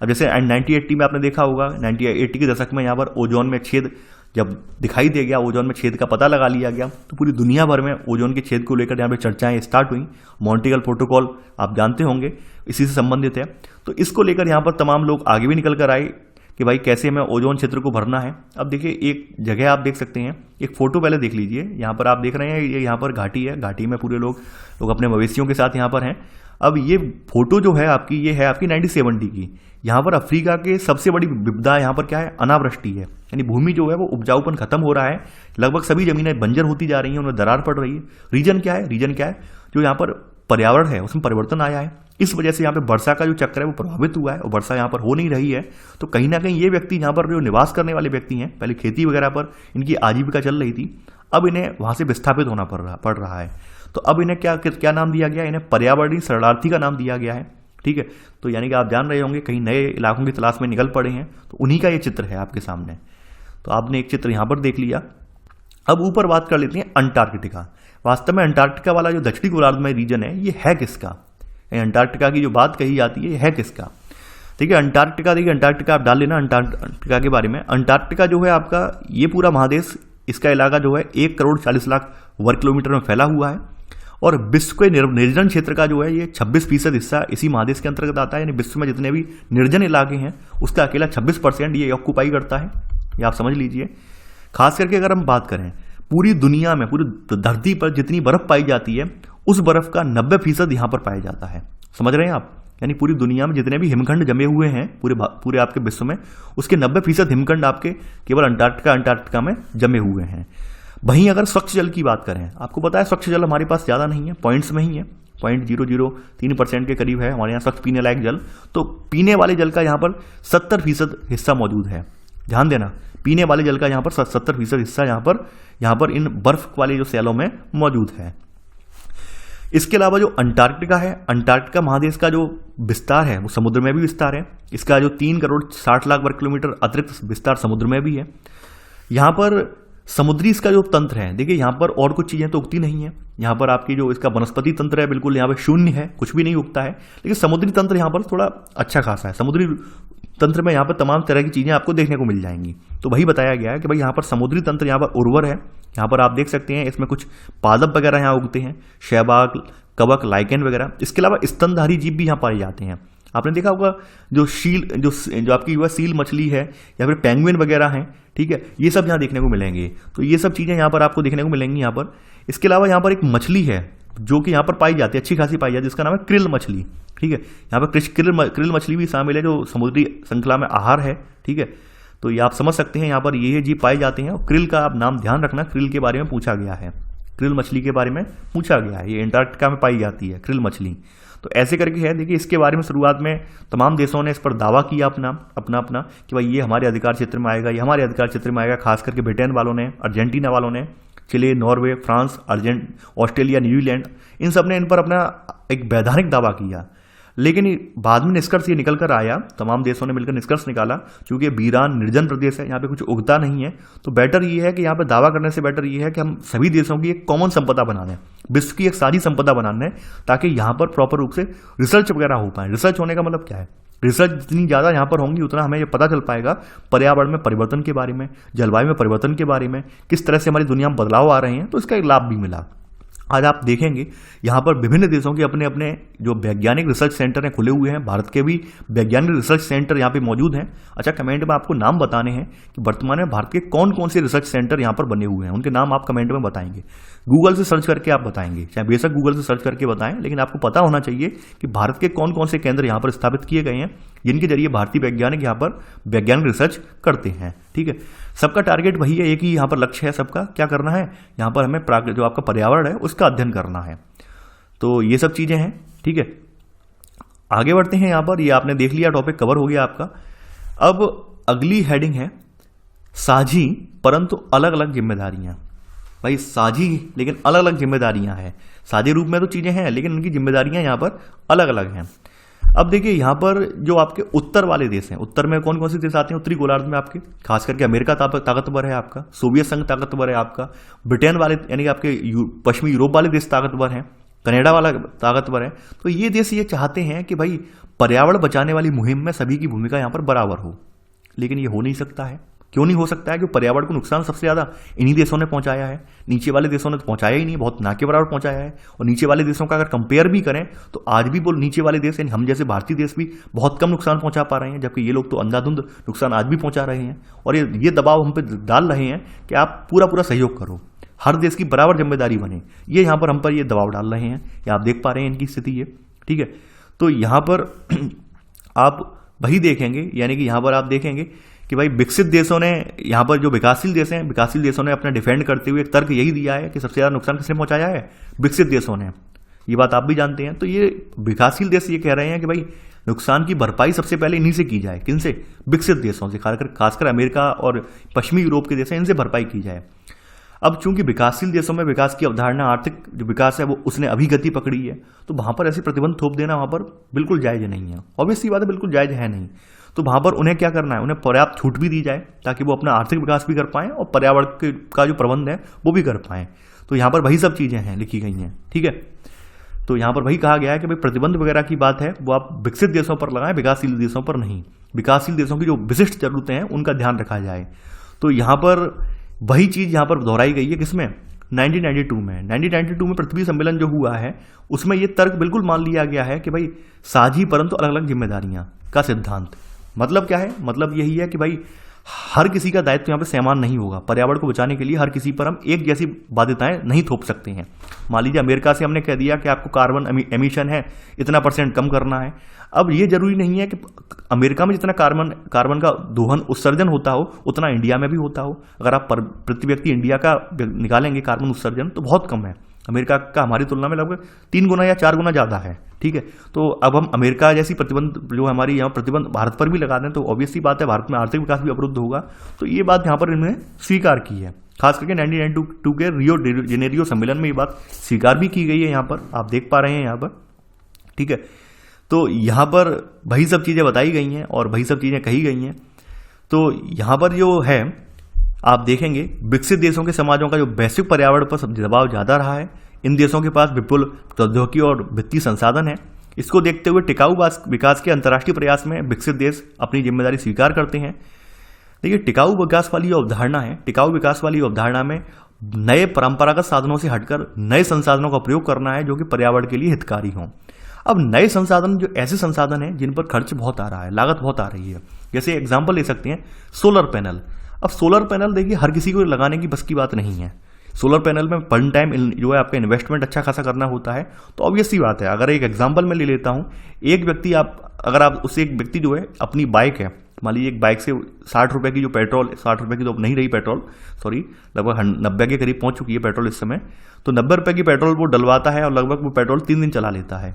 अब जैसे 1980 में आपने देखा होगा, 1980 के दशक में यहाँ पर ओजोन में छेद जब दिखाई दे गया, ओजोन में छेद का पता लगा लिया गया, तो पूरी दुनिया भर में ओजोन के छेद को लेकर यहाँ पे चर्चाएं स्टार्ट हुई। मॉन्ट्रियल प्रोटोकॉल आप जानते होंगे, इसी से संबंधित है। तो इसको लेकर यहाँ पर तमाम लोग आगे भी निकल कर आए कि भाई कैसे हमें ओजोन क्षेत्र को भरना है। अब देखिए एक जगह आप देख सकते हैं, एक फोटो पहले देख लीजिए। यहाँ पर आप देख रहे हैं ये यहाँ पर घाटी है, घाटी में पूरे लोग अपने मवेशियों के साथ यहाँ पर हैं। अब ये फोटो जो है आपकी, ये है आपकी 1970 की। यहाँ पर अफ्रीका के सबसे बड़ी विपदा यहाँ पर क्या है? अनावृष्टि है, यानी भूमि जो है वो उपजाऊपन खत्म हो रहा है, लगभग सभी जमीनें बंजर होती जा रही हैं, उनमें दरार पड़ रही है। रीजन क्या है? रीजन क्या है? जो यहाँ पर पर्यावरण है उसमें परिवर्तन आया है, इस वजह से यहाँ पे वर्षा का जो चक्र है वो प्रभावित हुआ है और वर्षा यहाँ पर हो नहीं रही है। तो कहीं ना कहीं ये व्यक्ति यहाँ पर जो निवास करने वाले व्यक्ति हैं, पहले खेती वगैरह पर इनकी आजीविका चल रही थी, अब इन्हें वहां से विस्थापित होना पड़ रहा है। तो अब इन्हें क्या नाम दिया गया? इन्हें पर्यावरणीय शरणार्थी का नाम दिया गया है। ठीक है, तो यानी कि आप जान रहे होंगे कहीं नए इलाकों की तलाश में निकल पड़े हैं, तो उन्हीं का ये चित्र है आपके सामने। तो आपने एक चित्र यहाँ पर देख लिया। अब ऊपर बात कर लेते हैं अंटार्कटिका। वास्तव में अंटार्कटिका वाला जो दक्षिणी गोलार्ध में रीजन है ये है किसका? अंटार्कटिका की जो बात कही जाती है ये है किसका? ठीक है, अंटार्कटिका, देखिए अंटार्कटिका आप डाल लेना अंटार्कटिका के बारे में। अंटार्कटिका जो है आपका ये पूरा महादेश, इसका इलाका जो है 1,40,00,000 वर्ग किलोमीटर में फैला हुआ है और विश्व के निर्जन क्षेत्र का जो है ये 26% हिस्सा इसी महादेश के अंतर्गत आता है। यानी विश्व में जितने भी निर्जन इलाके हैं उसका अकेला 26% ये ऑक्यूपाई करता है, ये आप समझ लीजिए। खास करके अगर हम बात करें पूरी दुनिया में, पूरी धरती पर जितनी बर्फ पाई जाती है उस बर्फ का 90% यहाँ पर पाया जाता है। समझ रहे हैं आप? यानी पूरी दुनिया में जितने भी हिमखंड जमे हुए हैं पूरे आपके विश्व में, उसके 90% हिमखंड आपके केवल अंटार्कटिका में जमे हुए हैं। वहीं अगर स्वच्छ जल की बात करें, आपको पता है स्वच्छ जल हमारे पास ज़्यादा नहीं है, पॉइंट्स में ही है, 0.003% के करीब है हमारे यहाँ स्वच्छ पीने लायक जल। तो पीने वाले जल का यहाँ पर 70% हिस्सा मौजूद है। ध्यान देना, पीने वाले जल का यहाँ पर 70% हिस्सा यहाँ पर इन बर्फ वाले जो सैलों में मौजूद है। इसके अलावा जो अंटार्कटिका है, अंटार्कटिका महादेश का जो विस्तार है वो समुद्र में भी विस्तार है। इसका जो 3,60,00,000 वर्ग किलोमीटर अतिरिक्त विस्तार समुद्र में भी है। यहाँ पर समुद्री इसका जो तंत्र है, देखिए यहाँ पर और कुछ चीजें तो उगती नहीं है। यहाँ पर आपकी जो इसका वनस्पति तंत्र है बिल्कुल यहाँ पर शून्य है, कुछ भी नहीं उगता है। लेकिन समुद्री तंत्र यहाँ पर थोड़ा अच्छा खासा है। समुद्री तंत्र में यहाँ पर तमाम तरह की चीजें आपको देखने को मिल जाएंगी। तो वही बताया गया है कि भाई यहाँ पर समुद्री तंत्र यहाँ पर उर्वर है। यहाँ पर आप देख सकते हैं इसमें कुछ पादप वगैरह यहाँ उगते हैं, शैवाल, कवक, लाइकेन वगैरह। इसके अलावा स्तनधारी जीव भी यहाँ पाए जाते हैं। आपने देखा होगा जो आपकी युवा सील मछली है या फिर पेंगुइन वगैरह हैं, ठीक है, ये सब यहाँ देखने को मिलेंगे। तो ये सब चीजें यहाँ पर आपको देखने को मिलेंगी यहाँ पर। इसके अलावा यहाँ पर एक मछली है जो कि यहाँ पर पाई जाती है, अच्छी खासी पाई जाती है, जिसका नाम है क्रिल मछली। ठीक है, यहाँ पर क्रिल मछली भी शामिल है जो समुद्री श्रृंखला में आहार है। ठीक है, तो ये आप समझ सकते हैं यहाँ पर ये जीव पाए जाते हैं। और क्रिल का आप नाम ध्यान रखना, क्रिल के बारे में पूछा गया है, क्रिल मछली के बारे में पूछा गया है। ये अंटार्कटिका में पाई जाती है क्रिल मछली। तो ऐसे करके है। देखिए इसके बारे में शुरुआत में तमाम देशों ने इस पर दावा किया अपना कि भाई ये हमारे अधिकार क्षेत्र में आएगा, ये हमारे अधिकार क्षेत्र में आएगा। खास करके ब्रिटेन वालों ने, अर्जेंटीना वालों ने, Chile, Norway, France, Australia, New Zealand, इन सब ने इन पर अपना एक वैधानिक दावा किया। लेकिन बाद में निष्कर्ष ये निकल कर आया, तमाम देशों ने मिलकर निष्कर्ष निकाला, क्योंकि वीरान निर्जन प्रदेश है, यहाँ पे कुछ उगता नहीं है, तो बेटर ये है कि यहाँ पे दावा करने से बेटर ये है कि हम सभी देशों की एक कॉमन संपदा बना लें, विश्व की एक साझी संपदा बना लें, ताकि यहाँ पर प्रॉपर रूप से रिसर्च वगैरह हो पाए। रिसर्च होने का मतलब क्या है? रिसर्च जितनी ज़्यादा यहाँ पर होंगी उतना हमें ये पता चल पाएगा पर्यावरण में परिवर्तन के बारे में, जलवायु में परिवर्तन के बारे में, किस तरह से हमारी दुनिया में बदलाव आ रहे हैं। तो इसका एक लाभ भी मिला। आज आप देखेंगे यहाँ पर विभिन्न देशों के अपने अपने जो वैज्ञानिक रिसर्च सेंटर हैं खुले हुए हैं। भारत के भी वैज्ञानिक रिसर्च सेंटर यहाँ पे मौजूद हैं। अच्छा, कमेंट में आपको नाम बताने हैं कि वर्तमान में भारत के कौन कौन से रिसर्च सेंटर यहाँ पर बने हुए हैं, उनके नाम आप कमेंट में बताएंगे। गूगल से सर्च करके आप बताएंगे, चाहे बेशक गूगल से सर्च करके बताएं, लेकिन आपको पता होना चाहिए कि भारत के कौन कौन से केंद्र यहाँ पर स्थापित किए गए हैं, जिनके जरिए भारतीय वैज्ञानिक यहाँ पर वैज्ञानिक रिसर्च करते हैं। ठीक है, सबका टारगेट वही है, एक ही यहाँ पर लक्ष्य है सबका, क्या करना है, यहाँ पर हमें जो आपका पर्यावरण है उसका अध्ययन करना है। तो ये सब चीजें हैं। ठीक है, आगे बढ़ते हैं। यहाँ पर ये आपने देख लिया, टॉपिक कवर हो गया आपका। अब अगली हेडिंग है साझी परंतु अलग अलग जिम्मेदारियां। भाई साझी लेकिन अलग अलग जिम्मेदारियां हैं। साझे रूप में तो चीजें हैं, लेकिन उनकी जिम्मेदारियां यहाँ पर अलग अलग हैं। अब देखिए यहाँ पर जो आपके उत्तर वाले देश हैं, उत्तर में कौन कौन से देश आते हैं उत्तरी गोलार्ध में आपके, खास करके अमेरिका ताकतवर है आपका, सोवियत संघ ताकतवर है आपका, ब्रिटेन वाले यानी कि आपके पश्चिमी यूरोप वाले देश ताकतवर हैं, कनाडा वाला ताकतवर है। तो ये देश ये चाहते हैं कि भाई पर्यावरण बचाने वाली मुहिम में सभी की भूमिका यहाँ पर बराबर हो, लेकिन ये हो नहीं सकता है। क्यों नहीं हो सकता है? कि पर्यावरण को नुकसान सबसे ज्यादा इन्हीं देशों ने पहुंचाया है, नीचे वाले देशों ने तो पहुंचाया ही नहीं, बहुत ना के बराबर पहुंचाया है। और नीचे वाले देशों का अगर कंपेयर भी करें तो आज भी बोल नीचे वाले देश यानी हम जैसे भारतीय देश भी बहुत कम नुकसान पहुंचा पा रहे हैं, जबकि ये लोग तो अंधाधुंध नुकसान आज भी पहुंचा रहे हैं। और ये दबाव हम पे डाल रहे हैं कि आप पूरा सहयोग करो, हर देश की बराबर जिम्मेदारी बने। ये यहाँ पर हम पर ये दबाव डाल रहे हैं, ये आप देख पा रहे हैं इनकी स्थिति ये। ठीक है, तो यहाँ पर आप वही देखेंगे, यानी कि यहाँ पर आप देखेंगे कि भाई विकसित देशों ने, यहाँ पर जो विकासशील देश हैं, विकासशील देशों ने अपना डिफेंड करते हुए तर्क यही दिया है कि सबसे ज्यादा नुकसान किसने पहुंचाया है, विकसित देशों ने। ये बात आप भी जानते हैं। तो ये विकासशील देश ये कह रहे हैं कि भाई नुकसान की भरपाई सबसे पहले इन्हीं से की जाए। किनसे? विकसित देशों से, खासकर अमेरिका और पश्चिमी यूरोप के देश हैं, इनसे भरपाई की जाए। अब चूंकि विकासशील देशों में विकास की अवधारणा, आर्थिक जो विकास है वो उसने अभी गति पकड़ी है, तो वहां पर ऐसे प्रतिबंध थोप देना वहां पर बिल्कुल जायज नहीं है। ऑब्वियसली बात है, बिल्कुल जायज है नहीं। तो वहां पर उन्हें क्या करना है, उन्हें पर्याप्त छूट भी दी जाए ताकि वो अपना आर्थिक विकास भी कर पाएं और पर्यावरण का जो प्रबंध है वो भी कर पाएं। तो यहाँ पर वही सब चीजें हैं लिखी गई हैं। ठीक है, तो यहाँ पर वही कहा गया है कि भाई प्रतिबंध वगैरह की बात है वो आप विकसित देशों पर लगाएं, विकासशील देशों पर नहीं। विकासशील देशों की जो विशिष्ट जरूरतें हैं उनका ध्यान रखा जाए। तो यहाँ पर वही चीज यहाँ पर दोहराई गई है, किसमें? 1992 में। 1992 में पृथ्वी सम्मेलन जो हुआ है उसमें यह तर्क बिल्कुल मान लिया गया है कि भाई साझी परंतु अलग अलग जिम्मेदारियां का सिद्धांत। मतलब क्या है? मतलब यही है कि भाई हर किसी का दायित्व यहाँ पे समान नहीं होगा। पर्यावरण को बचाने के लिए हर किसी पर हम एक जैसी बाध्यताएं नहीं थोप सकते हैं। मान लीजिए अमेरिका से हमने कह दिया कि आपको कार्बन एमिशन है इतना % कम करना है। अब ये जरूरी नहीं है कि अमेरिका में जितना कार्बन का दोहन उत्सर्जन होता हो उतना इंडिया में भी होता हो। अगर आप प्रति व्यक्ति इंडिया का निकालेंगे कार्बन उत्सर्जन तो बहुत कम है, अमेरिका का हमारी तुलना में लगभग 3 गुना या 4 गुना ज्यादा है। ठीक है, तो अब हम अमेरिका जैसी प्रतिबंध जो हमारी यहाँ प्रतिबंध भारत पर भी लगा दें तो ऑब्वियसली बात है भारत में आर्थिक विकास भी अवरुद्ध होगा। तो ये बात यहाँ पर इन्होंने स्वीकार की है, खास करके 1992 के रियो जेनेरियो सम्मेलन में ये बात स्वीकार भी की गई है। यहाँ पर आप देख पा रहे हैं यहाँ पर। ठीक है, तो यहाँ पर वही सब चीजें बताई गई हैं और वही सब चीजें कही गई हैं। तो यहाँ पर जो है आप देखेंगे विकसित देशों के समाजों का जो वैश्विक पर्यावरण पर दबाव ज्यादा रहा है। इन देशों के पास विपुल प्रौद्योगिकी और वित्तीय संसाधन है। इसको देखते हुए टिकाऊ विकास के अंतर्राष्ट्रीय प्रयास में विकसित देश अपनी जिम्मेदारी स्वीकार करते हैं। देखिए टिकाऊ विकास वाली जो अवधारणा है, टिकाऊ विकास वाली अवधारणा में नए परंपरागत साधनों से हटकर नए संसाधनों का प्रयोग करना है जो कि पर्यावरण के लिए हितकारी हों। अब नए संसाधन जो ऐसे संसाधन हैं जिन पर खर्च बहुत आ रहा है, लागत बहुत आ रही है, जैसे एग्जाम्पल ले सकते हैं सोलर पैनल। अब सोलर पैनल देखिए हर किसी को लगाने की बस की बात नहीं है। सोलर पैनल में वन टाइम जो है आपका इन्वेस्टमेंट अच्छा खासा करना होता है। तो ऑब्वियस सी बात है, अगर एक एग्जांपल मैं ले लेता हूं, एक व्यक्ति अगर आप उससे एक व्यक्ति जो है अपनी बाइक है, मान लीजिए एक बाइक से 60 रुपए की जो पेट्रोल, 60 रुपए की तो अब नहीं रही पेट्रोल, सॉरी लगभग 90 के करीब पहुंच चुकी है पेट्रोल इस समय। तो 90 रुपए की पेट्रोल वो डलवाता है और लगभग वो पेट्रोल 3 दिन चला लेता है।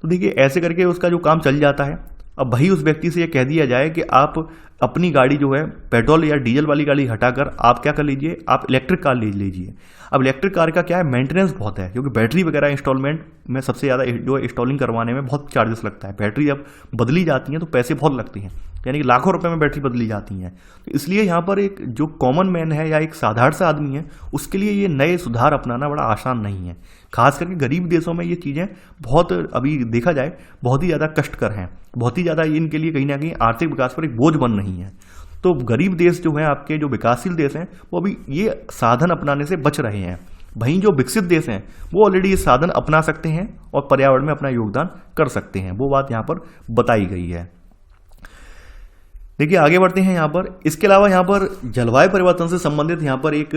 तो देखिए ऐसे करके उसका जो काम चल जाता है। अब वही उस व्यक्ति से ये कह दिया जाए कि आप अपनी गाड़ी जो है पेट्रोल या डीजल वाली गाड़ी हटाकर आप क्या कर लीजिए, आप इलेक्ट्रिक कार ले लीजिए। अब इलेक्ट्रिक कार का क्या है, मेंटेनेंस बहुत है, क्योंकि बैटरी वगैरह इंस्टॉलमेंट में सबसे ज़्यादा जो इंस्टॉलिंग करवाने में बहुत चार्जेस लगता है। बैटरी जब बदली जाती हैं तो पैसे बहुत लगते हैं, यानी कि लाखों रुपए में बैटरी बदली जाती हैं। तो इसलिए यहाँ पर एक जो कॉमन मैन है या एक साधारण सा आदमी है उसके लिए ये नए सुधार अपनाना बड़ा आसान नहीं है। खास करके गरीब देशों में ये चीज़ें बहुत, अभी देखा जाए, बहुत ही ज़्यादा कष्टकर हैं, बहुत ही ज़्यादा इनके लिए कहीं ना कहीं आर्थिक विकास पर एक बोझ बन रही है। तो गरीब देश जो है आपके, जो विकासशील देश हैं, वो अभी ये साधन अपनाने से बच रहे हैं। वहीं जो विकसित देश हैं वो ऑलरेडी ये साधन अपना सकते हैं और पर्यावरण में अपना योगदान कर सकते हैं। वो बात यहाँ पर बताई गई है। देखिए आगे बढ़ते हैं यहाँ पर। इसके अलावा यहाँ पर जलवायु परिवर्तन से संबंधित यहाँ पर एक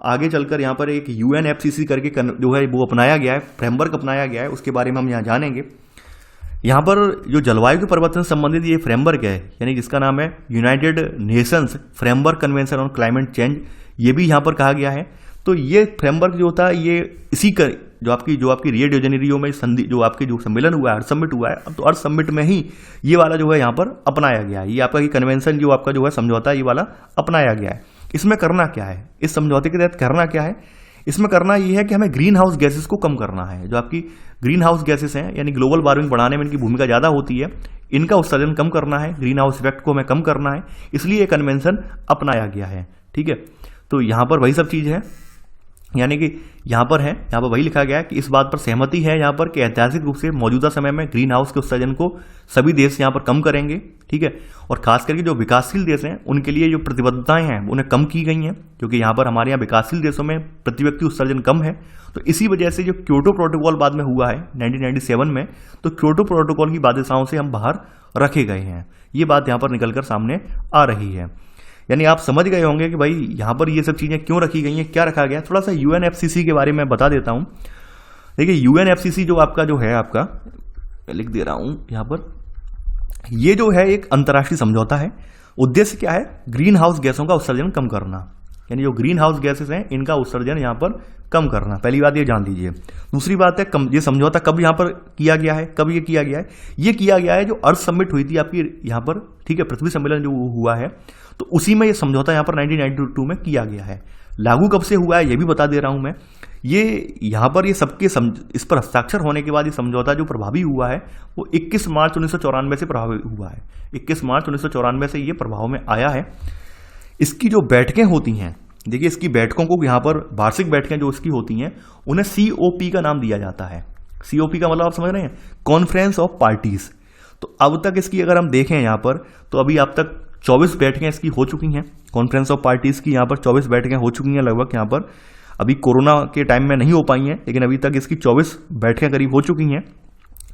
आगे चलकर यहाँ पर एक UNFCCC करके जो है वो अपनाया गया है, फ्रेमवर्क अपनाया गया है, उसके बारे में हम यहाँ जानेंगे। यहाँ पर जो जलवायु के परिवर्तन से संबंधित ये फ्रेमवर्क है, यानी जिसका नाम है United Nations framework convention on climate change, ये भी यहाँ पर कहा गया है। तो ये फ्रेमवर्क जो होता है ये इसी का जो आपकी रियो डी जेनेरियो में संधि जो आपके जो सम्मेलन हुआ है, अर्थ समिट हुआ है, तो अर्थ समिट में ही ये वाला जो है यहाँ पर अपनाया गया है। ये आपका ये कन्वेंशन जो आपका जो है समझौता ये वाला अपनाया गया है। इसमें करना क्या है, इस समझौते के तहत करना क्या है, इसमें करना ये है कि हमें ग्रीन हाउस गैसेस को कम करना है। जो आपकी ग्रीन हाउस गैसेस हैं यानी ग्लोबल वार्मिंग बढ़ाने में इनकी भूमिका ज़्यादा होती है, इनका उत्सर्जन कम करना है, ग्रीन हाउस इफेक्ट को हमें कम करना है, इसलिए ये कन्वेंशन अपनाया गया है। ठीक है, तो यहाँ पर वही सब चीज़ है, यानी कि यहाँ पर वही लिखा गया है कि इस बात पर सहमति है यहाँ पर कि ऐतिहासिक रूप से मौजूदा समय में ग्रीन हाउस के उत्सर्जन को सभी देश यहाँ पर कम करेंगे। ठीक है, और खास करके जो विकासशील देश हैं उनके लिए जो प्रतिबद्धताएं हैं उन्हें कम की गई हैं, क्योंकि यहाँ पर हमारे यहाँ विकासशील देशों में प्रति व्यक्ति उत्सर्जन कम है। तो इसी वजह से जो क्योटो प्रोटोकॉल बाद में हुआ है 1997 में, तो क्योटो प्रोटोकॉल की बाध्यताओं से हम बाहर रखे गए हैं। ये बात यहाँ पर निकलकर सामने आ रही है। यानी आप समझ गए होंगे कि भाई यहाँ पर ये सब चीज़ें क्यों रखी गई हैं, क्या रखा गया। थोड़ा सा UNFCCC के बारे में बता देता हूँ। देखिए UNFCCC जो आपका जो है आपका लिख दे रहा हूँ यहाँ पर, ये जो है एक अंतर्राष्ट्रीय समझौता है। उद्देश्य क्या है, ग्रीन हाउस गैसों का उत्सर्जन कम करना, यानी जो ग्रीन हाउस गैसेस हैं इनका उत्सर्जन यहाँ पर कम करना। पहली बात ये जान लीजिए। दूसरी बात है ये समझौता कब यहाँ पर किया गया है, कब ये किया गया है, ये किया गया है जो अर्थ समिट हुई थी आपकी यहाँ पर, ठीक है, पृथ्वी सम्मेलन जो हुआ है, तो उसी में ये समझौता यहाँ पर 1992 में किया गया है। लागू कब से हुआ है ये भी बता दे रहा हूँ मैं। ये यहाँ पर ये सबके इस पर हस्ताक्षर होने के बाद ये समझौता जो प्रभावी हुआ है वो 21 मार्च 1994 से प्रभावी हुआ है। 21 मार्च 1994 से ये प्रभाव में आया है। इसकी जो बैठकें होती हैं, देखिए इसकी बैठकों को यहाँ पर वार्षिक बैठकें जो इसकी होती हैं उन्हें COP का नाम दिया जाता है। COP का मतलब आप समझ रहे हैं, कॉन्फ्रेंस ऑफ पार्टीज। तो अब तक इसकी अगर हम देखें यहाँ पर, तो अभी अब तक 24 बैठकें इसकी हो चुकी हैं। कॉन्फ्रेंस ऑफ पार्टीज की यहाँ पर 24 बैठकें हो चुकी हैं लगभग। यहाँ पर अभी कोरोना के टाइम में नहीं हो पाई हैं, लेकिन अभी तक इसकी 24 बैठकें करीब हो चुकी हैं।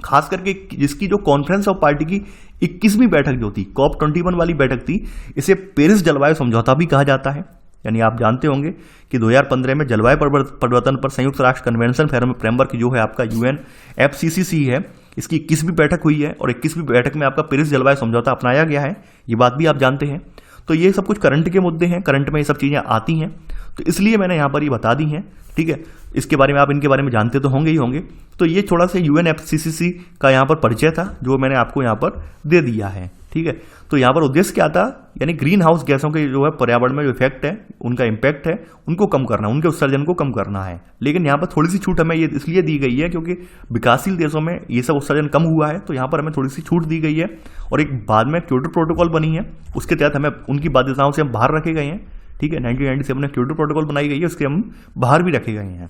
खास करके जिसकी जो कॉन्फ्रेंस ऑफ पार्टी की 21वीं बैठक जो थी, COP21 वाली बैठक थी, इसे पेरिस जलवायु समझौता भी कहा जाता है। यानी आप जानते होंगे कि 2015 में जलवायु परिवर्तन पर संयुक्त राष्ट्र कन्वेंशन फ्रेमवर्क जो है आपका UNFCCC है, इसकी 21वीं बैठक हुई है और 21वीं बैठक में आपका पेरिस जलवायु समझौता अपनाया गया है। ये बात भी आप जानते हैं। तो ये सब कुछ करंट के मुद्दे हैं, करंट में ये सब चीज़ें आती हैं, तो इसलिए मैंने यहाँ पर ये बता दी हैं। ठीक है, इसके बारे में आप इनके बारे में जानते तो होंगे ही होंगे। तो ये थोड़ा सा UNFCCC का यहाँ पर परिचय था जो मैंने आपको यहाँ पर दे दिया है। ठीक है, तो यहाँ पर उद्देश्य क्या था, यानी ग्रीन हाउस गैसों के जो है पर्यावरण में जो इफेक्ट है, उनका इम्पैक्ट है, उनको कम करना, उनके उत्सर्जन को कम करना है। लेकिन यहाँ पर थोड़ी सी छूट हमें ये इसलिए दी गई है क्योंकि विकासशील देशों में ये सब उत्सर्जन कम हुआ है, तो यहाँ पर हमें थोड़ी सी छूट दी गई है। और एक बाद में क्योटो प्रोटोकॉल बनी है, उसके तहत हमें उनकी बाध्यताओं से हम बाहर रखे गए हैं। ठीक है, 1997 में क्योटो प्रोटोकॉल बनाई गई है, उसके हम बाहर भी रखे गए हैं।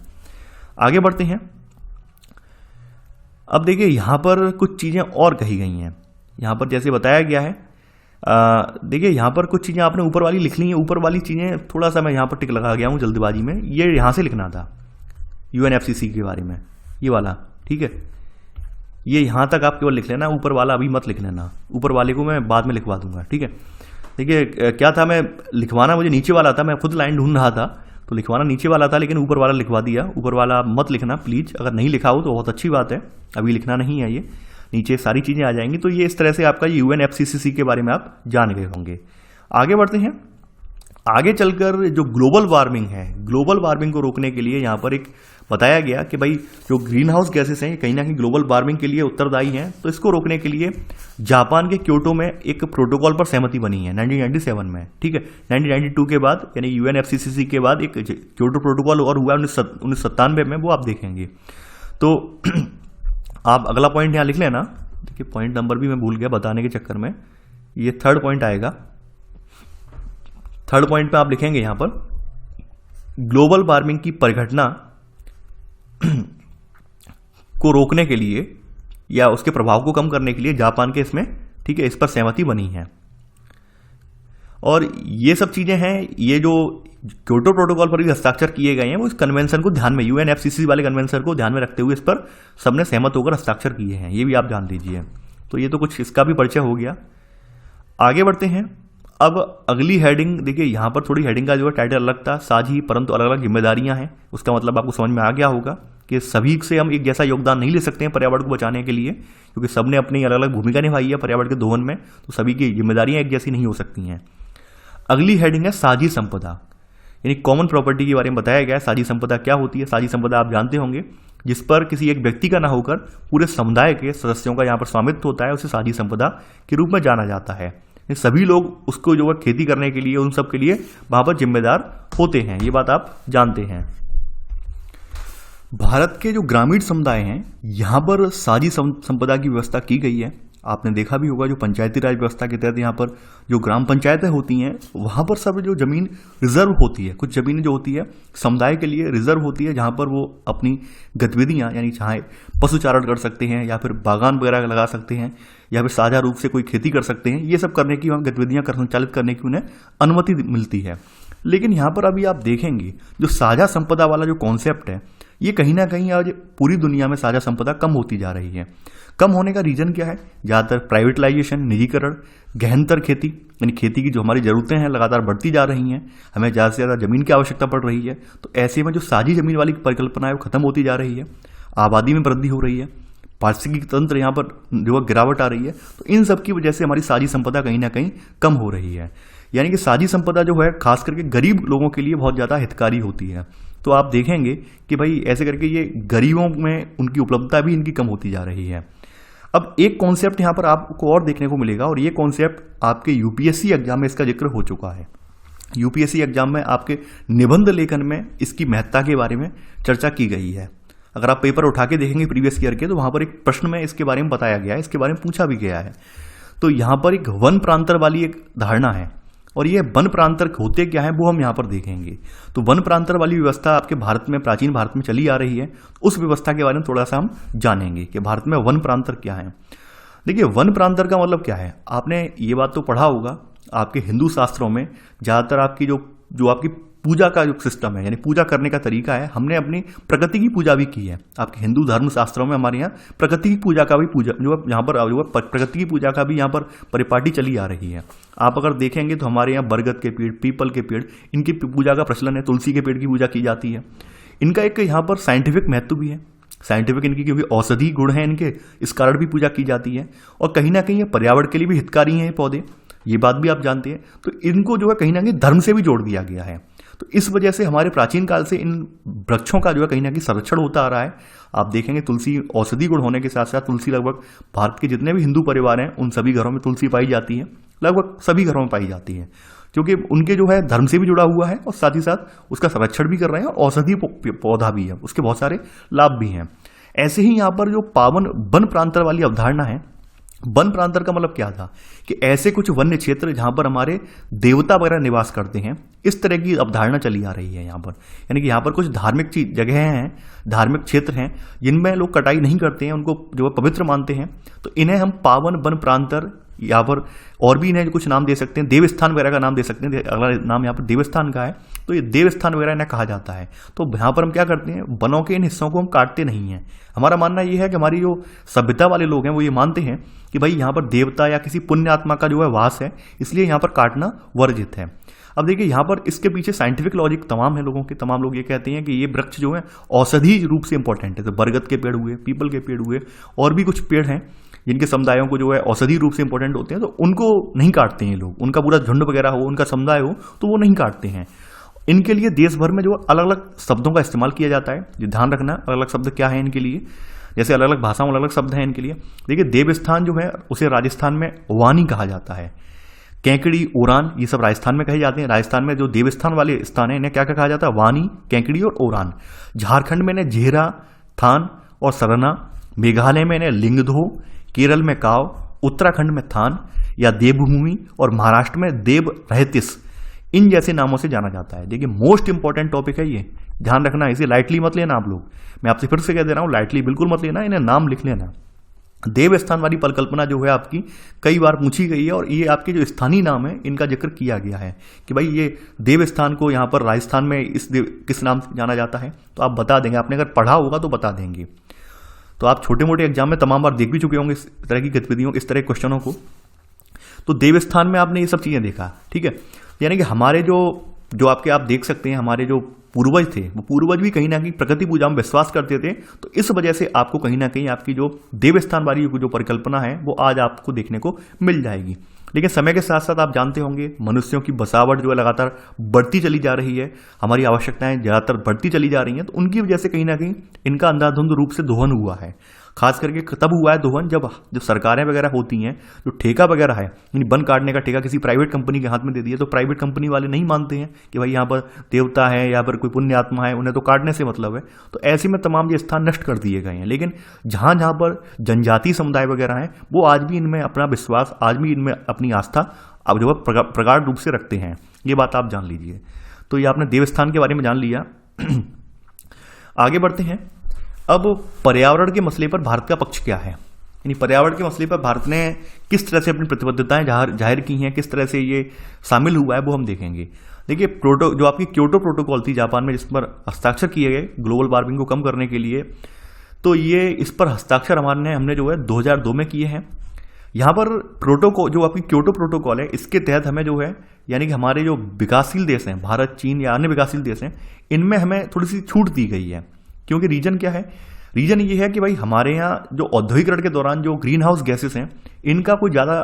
आगे बढ़ते हैं। अब देखिए यहाँ पर कुछ चीज़ें और कही गई हैं। यहाँ पर जैसे बताया गया है, देखिए यहाँ पर कुछ चीज़ें आपने ऊपर वाली लिख ली हैं। ऊपर वाली चीज़ें थोड़ा सा मैं यहाँ पर टिक लगा गया हूँ जल्दबाजी में, ये यहाँ से लिखना था UNFCCC के बारे में, ये वाला। ठीक है, ये यहाँ तक आप केवल लिख लेना, ऊपर वाला अभी मत लिख लेना, ऊपर वाले को मैं बाद में लिखवा दूंगा। ठीक है, देखिए क्या था, मैं लिखवाना मुझे नीचे वाला था, मैं खुद लाइन ढूंढ रहा था तो लिखवाना नीचे वाला था, लेकिन ऊपर वाला लिखवा दिया। ऊपर वाला मत लिखना प्लीज़, अगर नहीं लिखा हो तो बहुत अच्छी बात है, अभी लिखना नहीं है, ये नीचे सारी चीज़ें आ जाएंगी। तो ये इस तरह से आपका UNFCCC के बारे में आप जान गए होंगे। आगे बढ़ते हैं। आगे चलकर जो ग्लोबल वार्मिंग है, ग्लोबल वार्मिंग को रोकने के लिए यहाँ पर एक बताया गया कि भाई जो ग्रीन हाउस गैसेस हैं कहीं ना कहीं ग्लोबल वार्मिंग के लिए उत्तरदायी हैं। तो इसको रोकने के लिए जापान के क्योटो में एक प्रोटोकॉल पर सहमति बनी है 1997 में। ठीक है, 1992 के बाद यानी UNFCCC के बाद एक क्योटो प्रोटोकॉल और हुआ 1997 में, वो आप देखेंगे। तो आप अगला पॉइंट यहाँ लिख लेना। देखिए पॉइंट नंबर भी मैं भूल गया बताने के चक्कर में, ये 3rd पॉइंट आएगा। 3rd पॉइंट पे आप लिखेंगे यहाँ पर ग्लोबल वार्मिंग की परिघटना को रोकने के लिए या उसके प्रभाव को कम करने के लिए जापान के इसमें, ठीक है, इस पर सहमति बनी है। और ये सब चीजें हैं, ये जो क्योटो प्रोटोकॉल पर भी हस्ताक्षर किए गए हैं, वो इस कन्वेंशन को ध्यान में, यूएनएफसीसी वाले कन्वेंशन को ध्यान में रखते हुए इस पर सबने सहमत होकर हस्ताक्षर किए हैं, ये भी आप जान लीजिए। तो ये तो कुछ इसका भी परिचय हो गया। आगे बढ़ते हैं। अब अगली हेडिंग देखिए, यहाँ पर थोड़ी हेडिंग का जो है टाइटल अलग था, साझी परंतु अलग अलग जिम्मेदारियां हैं। उसका मतलब आपको समझ में आ गया होगा कि सभी से हम एक जैसा योगदान नहीं ले सकते हैं पर्यावरण को बचाने के लिए, क्योंकि सबने अपनी अलग अलग भूमिका निभाई है पर्यावरण के दोहन में, तो सभी की जिम्मेदारियां एक जैसी नहीं हो सकती हैं। अगली हेडिंग है साझी संपदा, यानी कॉमन प्रॉपर्टी के बारे में बताया गया है। साझी संपदा क्या होती है? साझी संपदा आप जानते होंगे, जिस पर किसी एक व्यक्ति का ना होकर पूरे समुदाय के सदस्यों का यहाँ पर स्वामित्व होता है, उसे साझी संपदा के रूप में जाना जाता है। सभी लोग उसको जो है खेती करने के लिए, उन सब के लिए वहां पर जिम्मेदार होते हैं, ये बात आप जानते हैं। भारत के जो ग्रामीण समुदाय हैं, यहां पर साझी संपदा की व्यवस्था की गई है। आपने देखा भी होगा, जो पंचायती राज व्यवस्था के तहत यहाँ पर जो ग्राम पंचायतें होती हैं, वहां पर सब जो जमीन रिजर्व होती है, कुछ जमीन जो होती है समुदाय के लिए रिजर्व होती है, जहां पर वो अपनी गतिविधियां, यानी चाहे पशुचारण कर सकते हैं या फिर बागान वगैरह लगा सकते हैं या फिर साझा रूप से कोई खेती कर सकते हैं, ये सब करने की, गतिविधियां संचालित करने की उन्हें अनुमति मिलती है। लेकिन यहाँ पर अभी आप देखेंगे, जो साझा संपदा वाला जो कॉन्सेप्ट है, ये कहीं ना कहीं आज पूरी दुनिया में साझा संपदा कम होती जा रही है। कम होने का रीजन क्या है? ज़्यादातर प्राइवेटलाइजेशन, निजीकरण, गहनतर खेती, यानी खेती की जो हमारी ज़रूरतें हैं लगातार बढ़ती जा रही हैं, हमें ज़्यादा से ज़्यादा ज़मीन की आवश्यकता पड़ रही है। तो ऐसे में जो साझी ज़मीन वाली परिकल्पना है वो खत्म होती जा रही है, आबादी में वृद्धि हो रही है, पारिस्थितिकी तंत्र यहाँ पर जो है गिरावट आ रही है। तो इन सब की वजह से हमारी साझी संपदा कहीं ना कहीं कम हो रही है। यानी कि साझी संपदा जो है खास करके गरीब लोगों के लिए बहुत ज़्यादा हितकारी होती है। तो आप देखेंगे कि भाई ऐसे करके ये गरीबों में उनकी उपलब्धता भी इनकी कम होती जा रही है। अब एक कॉन्सेप्ट यहाँ पर आपको और देखने को मिलेगा, और ये कॉन्सेप्ट आपके यूपीएससी एग्जाम में इसका जिक्र हो चुका है। यूपीएससी एग्जाम में आपके निबंध लेखन में इसकी महत्ता के बारे में चर्चा की गई है। अगर आप पेपर उठा के देखेंगे प्रीवियस ईयर के, तो वहां पर एक प्रश्न में इसके बारे में बताया गया है, इसके बारे में पूछा भी गया है। तो यहाँ पर एक वन प्रांतर वाली एक धारणा है, और ये वन प्रांतर होते क्या है वो हम यहाँ पर देखेंगे। तो वन प्रांतर वाली व्यवस्था आपके भारत में, प्राचीन भारत में चली आ रही है। उस व्यवस्था के बारे में थोड़ा सा हम जानेंगे कि भारत में वन प्रांतर क्या है। देखिए, वन प्रांतर का मतलब क्या है? आपने ये बात तो पढ़ा होगा, आपके हिंदू शास्त्रों में ज़्यादातर आपकी जो आपकी पूजा का जो सिस्टम है, यानी पूजा करने का तरीका है, हमने अपनी प्रकृति की पूजा भी की है। आपके हिंदू धर्म शास्त्रों में हमारे यहाँ प्रकृति की पूजा का भी यहाँ पर जो है प्रकृति की पूजा का भी यहाँ पर परिपाटी चली आ रही है। आप अगर देखेंगे तो हमारे यहाँ बरगद के पेड़, पीपल के पेड़, इनकी पूजा का प्रचलन है। तुलसी के पेड़ की पूजा की जाती है। इनका एक यहाँ पर साइंटिफिक महत्व भी है। साइंटिफिक इनकी क्योंकि औषधि गुण है इनके, इस कारण भी पूजा की जाती है। और कहीं ना कहीं ये पर्यावरण के लिए भी हितकारी हैं ये पौधे, ये बात भी आप जानते हैं। तो इनको जो है कहीं ना कहीं धर्म से भी जोड़ दिया गया है। तो इस वजह से हमारे प्राचीन काल से इन वृक्षों का जो है कहीं ना कहीं संरक्षण होता आ रहा है। आप देखेंगे तुलसी औषधि गुण होने के साथ साथ तुलसी लगभग भारत के जितने भी हिंदू परिवार हैं उन सभी घरों में तुलसी पाई जाती है, लगभग सभी घरों में पाई जाती है, क्योंकि उनके जो है धर्म से भी जुड़ा हुआ है और साथ ही साथ उसका संरक्षण भी कर रहे हैं और औषधि पौधा भी है, उसके बहुत सारे लाभ भी हैं। ऐसे ही यहाँ पर जो पावन वन प्रांतर वाली अवधारणा है, वन प्रांतर का मतलब क्या था कि ऐसे कुछ वन्य क्षेत्र जहां पर हमारे देवता वगैरह निवास करते हैं, इस तरह की अवधारणा चली आ रही है यहाँ पर। यानी कि यहाँ पर कुछ धार्मिक जगह हैं, धार्मिक क्षेत्र हैं जिनमें लोग कटाई नहीं करते हैं, उनको जो है पवित्र मानते हैं। तो इन्हें हम पावन वन प्रांतर, यहाँ पर और भी इन्हें कुछ नाम दे सकते हैं, देवस्थान वगैरह का नाम दे सकते हैं। अगला नाम यहाँ पर देवस्थान का है, तो ये देवस्थान वगैरह इन्हें कहा जाता है। तो यहाँ पर हम क्या करते हैं, वनों के इन हिस्सों को हम काटते नहीं हैं। हमारा मानना ये है कि हमारी जो सभ्यता वाले लोग हैं वो ये मानते हैं कि भाई यहाँ पर देवता या किसी पुण्य आत्मा का जो है वास है, इसलिए यहाँ पर काटना वर्जित है। अब देखिए यहाँ पर इसके पीछे साइंटिफिक लॉजिक तमाम है लोगों के, तमाम लोग ये कहते हैं कि ये वृक्ष जो है औषधि रूप से इंपॉर्टेंट है। तो बरगद के पेड़ हुए, पीपल के पेड़ हुए, और भी कुछ पेड़ हैं जिनके समुदायों को जो है औषधि रूप से इंपॉर्टेंट होते हैं, तो उनको नहीं काटते हैं लोग। उनका पूरा झुंड वगैरह हो, उनका समुदाय हो, तो वो नहीं काटते हैं। इनके लिए देश भर में जो अलग अलग शब्दों का इस्तेमाल किया जाता है, ये ध्यान रखना अलग अलग शब्द क्या है इनके लिए, जैसे अलग अलग भाषाओं में अलग अलग शब्द हैं इनके लिए। देखिए देवस्थान जो है उसे राजस्थान में वानी कहा जाता है, कैंकड़ी, ओरान, ये सब राजस्थान में कहे जाते हैं। राजस्थान में जो देवस्थान वाले स्थान है इन्हें क्या क्या कहा जाता है, वानी, कैंकड़ी और ओरान। झारखंड में इन्हें जेहरा, थान और सरना, मेघालय में इन्हें लिंगधो, केरल में काव, उत्तराखंड में थान या देवभूमि और महाराष्ट्र में देव रहतिस, इन जैसे नामों से जाना जाता है। देखिए मोस्ट इंपॉर्टेंट टॉपिक है ये, ध्यान रखना, इसे लाइटली मत लेना आप लोग। मैं आपसे फिर से कह दे रहा हूं, लाइटली बिल्कुल मत लेना, इन्हें नाम लिख लेना। देवस्थान वाली परिकल्पना जो है आपकी कई बार पूछी गई है, और ये आपके जो स्थानीय नाम है इनका जिक्र किया गया है कि भाई ये देवस्थान को यहाँ पर राजस्थान में किस नाम से जाना जाता है, तो आप बता देंगे। आपने अगर पढ़ा होगा तो बता देंगे। तो आप छोटे मोटे एग्जाम में तमाम बार देख भी चुके होंगे इस तरह की गतिविधियों, इस तरह के क्वेश्चनों को। तो देवस्थान में आपने ये सब चीज़ें देखा, ठीक है। यानी कि हमारे जो आपके आप देख सकते हैं, हमारे जो पूर्वज थे वो पूर्वज भी कहीं ना कहीं प्रकृति पूजा में विश्वास करते थे। तो इस वजह से आपको कहीं ना कहीं आपकी जो देवस्थान वाली जो परिकल्पना है वो आज आपको देखने को मिल जाएगी। लेकिन समय के साथ साथ आप जानते होंगे मनुष्यों की बसावट जो है लगातार बढ़ती चली जा रही है, हमारी आवश्यकताएं ज़्यादातर बढ़ती चली जा रही हैं। तो उनकी वजह से कहीं ना कहीं इनका अंधाधुंध रूप से दोहन हुआ है। खास करके तब हुआ है दोहन जब सरकारें वगैरह होती हैं, जो ठेका वगैरह है, यानी वन काटने का ठेका किसी प्राइवेट कंपनी के हाथ में दे दिया, तो प्राइवेट कंपनी वाले नहीं मानते हैं कि भाई यहाँ पर देवता है, यहाँ पर कोई पुण्य आत्मा है, उन्हें तो काटने से मतलब है। तो ऐसे में तमाम ये स्थान नष्ट कर दिए गए हैं। लेकिन जहाँ जहाँ पर जनजातीय समुदाय वगैरह हैं वो आज भी इनमें अपना विश्वास, आज भी इनमें अपनी आस्था अब जो है प्रगाढ़ रूप से रखते हैं। ये बात आप जान लीजिए। तो ये आपने देवस्थान के बारे में जान लिया। आगे बढ़ते हैं। अब पर्यावरण के मसले पर भारत का पक्ष क्या है, यानी पर्यावरण के मसले पर भारत ने किस तरह से अपनी प्रतिबद्धताएं जाहिर की हैं, किस तरह से ये शामिल हुआ है, वो हम देखेंगे। देखिए, जो आपकी क्योटो प्रोटोकॉल थी जापान में, जिस पर हस्ताक्षर किए गए ग्लोबल वार्मिंग को कम करने के लिए, तो ये इस पर हस्ताक्षर हमने जो है 2002 में किए हैं। यहाँ पर प्रोटोकॉल जो आपकी क्योटो प्रोटोकॉल है, इसके तहत हमें जो है, यानी कि हमारे जो विकासशील देश हैं, भारत, चीन या अन्य विकासशील देश हैं, इनमें हमें थोड़ी सी छूट दी गई है। क्योंकि रीजन क्या है? रीजन ये है कि भाई हमारे यहाँ जो औद्योगिकरण के दौरान जो ग्रीन हाउस गैसेस हैं, इनका कोई ज़्यादा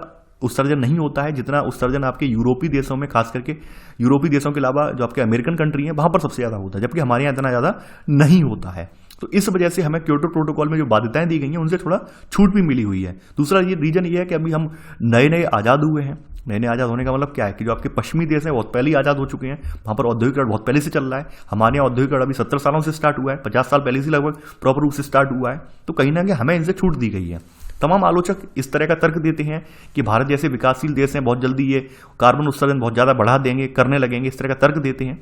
उत्सर्जन नहीं होता है जितना उत्सर्जन आपके यूरोपीय देशों में, खास करके यूरोपीय देशों के अलावा जो आपके अमेरिकन कंट्री है वहाँ पर सबसे ज़्यादा होता है, जबकि हमारे यहाँ इतना ज़्यादा नहीं होता है। तो इस वजह से हमें क्योटो प्रोटोकॉल में जो बाध्यताएं दी गई हैं उनसे थोड़ा छूट भी मिली हुई है। दूसरा ये रीजन ये है कि अभी हम नए नए आज़ाद हुए हैं। नए नए आज़ाद होने का मतलब क्या है कि जो आपके पश्चिमी देश हैं बहुत पहले ही आज़ाद हो चुके हैं, वहाँ पर औद्योगिकरण बहुत पहले से चल रहा है। हमारे यहाँ औद्योगिकरण अभी 70 सालों से स्टार्ट हुआ है, 50 साल पहले से लगभग प्रॉपर रूप से स्टार्ट हुआ है। तो कहीं ना कहीं हमें इनसे छूट दी गई है। तमाम आलोचक इस तरह का तर्क देते हैं कि भारत जैसे विकासशील देश हैं, बहुत जल्दी ये कार्बन उत्सर्जन बहुत ज़्यादा बढ़ा देंगे, करने लगेंगे, इस तरह का तर्क देते हैं।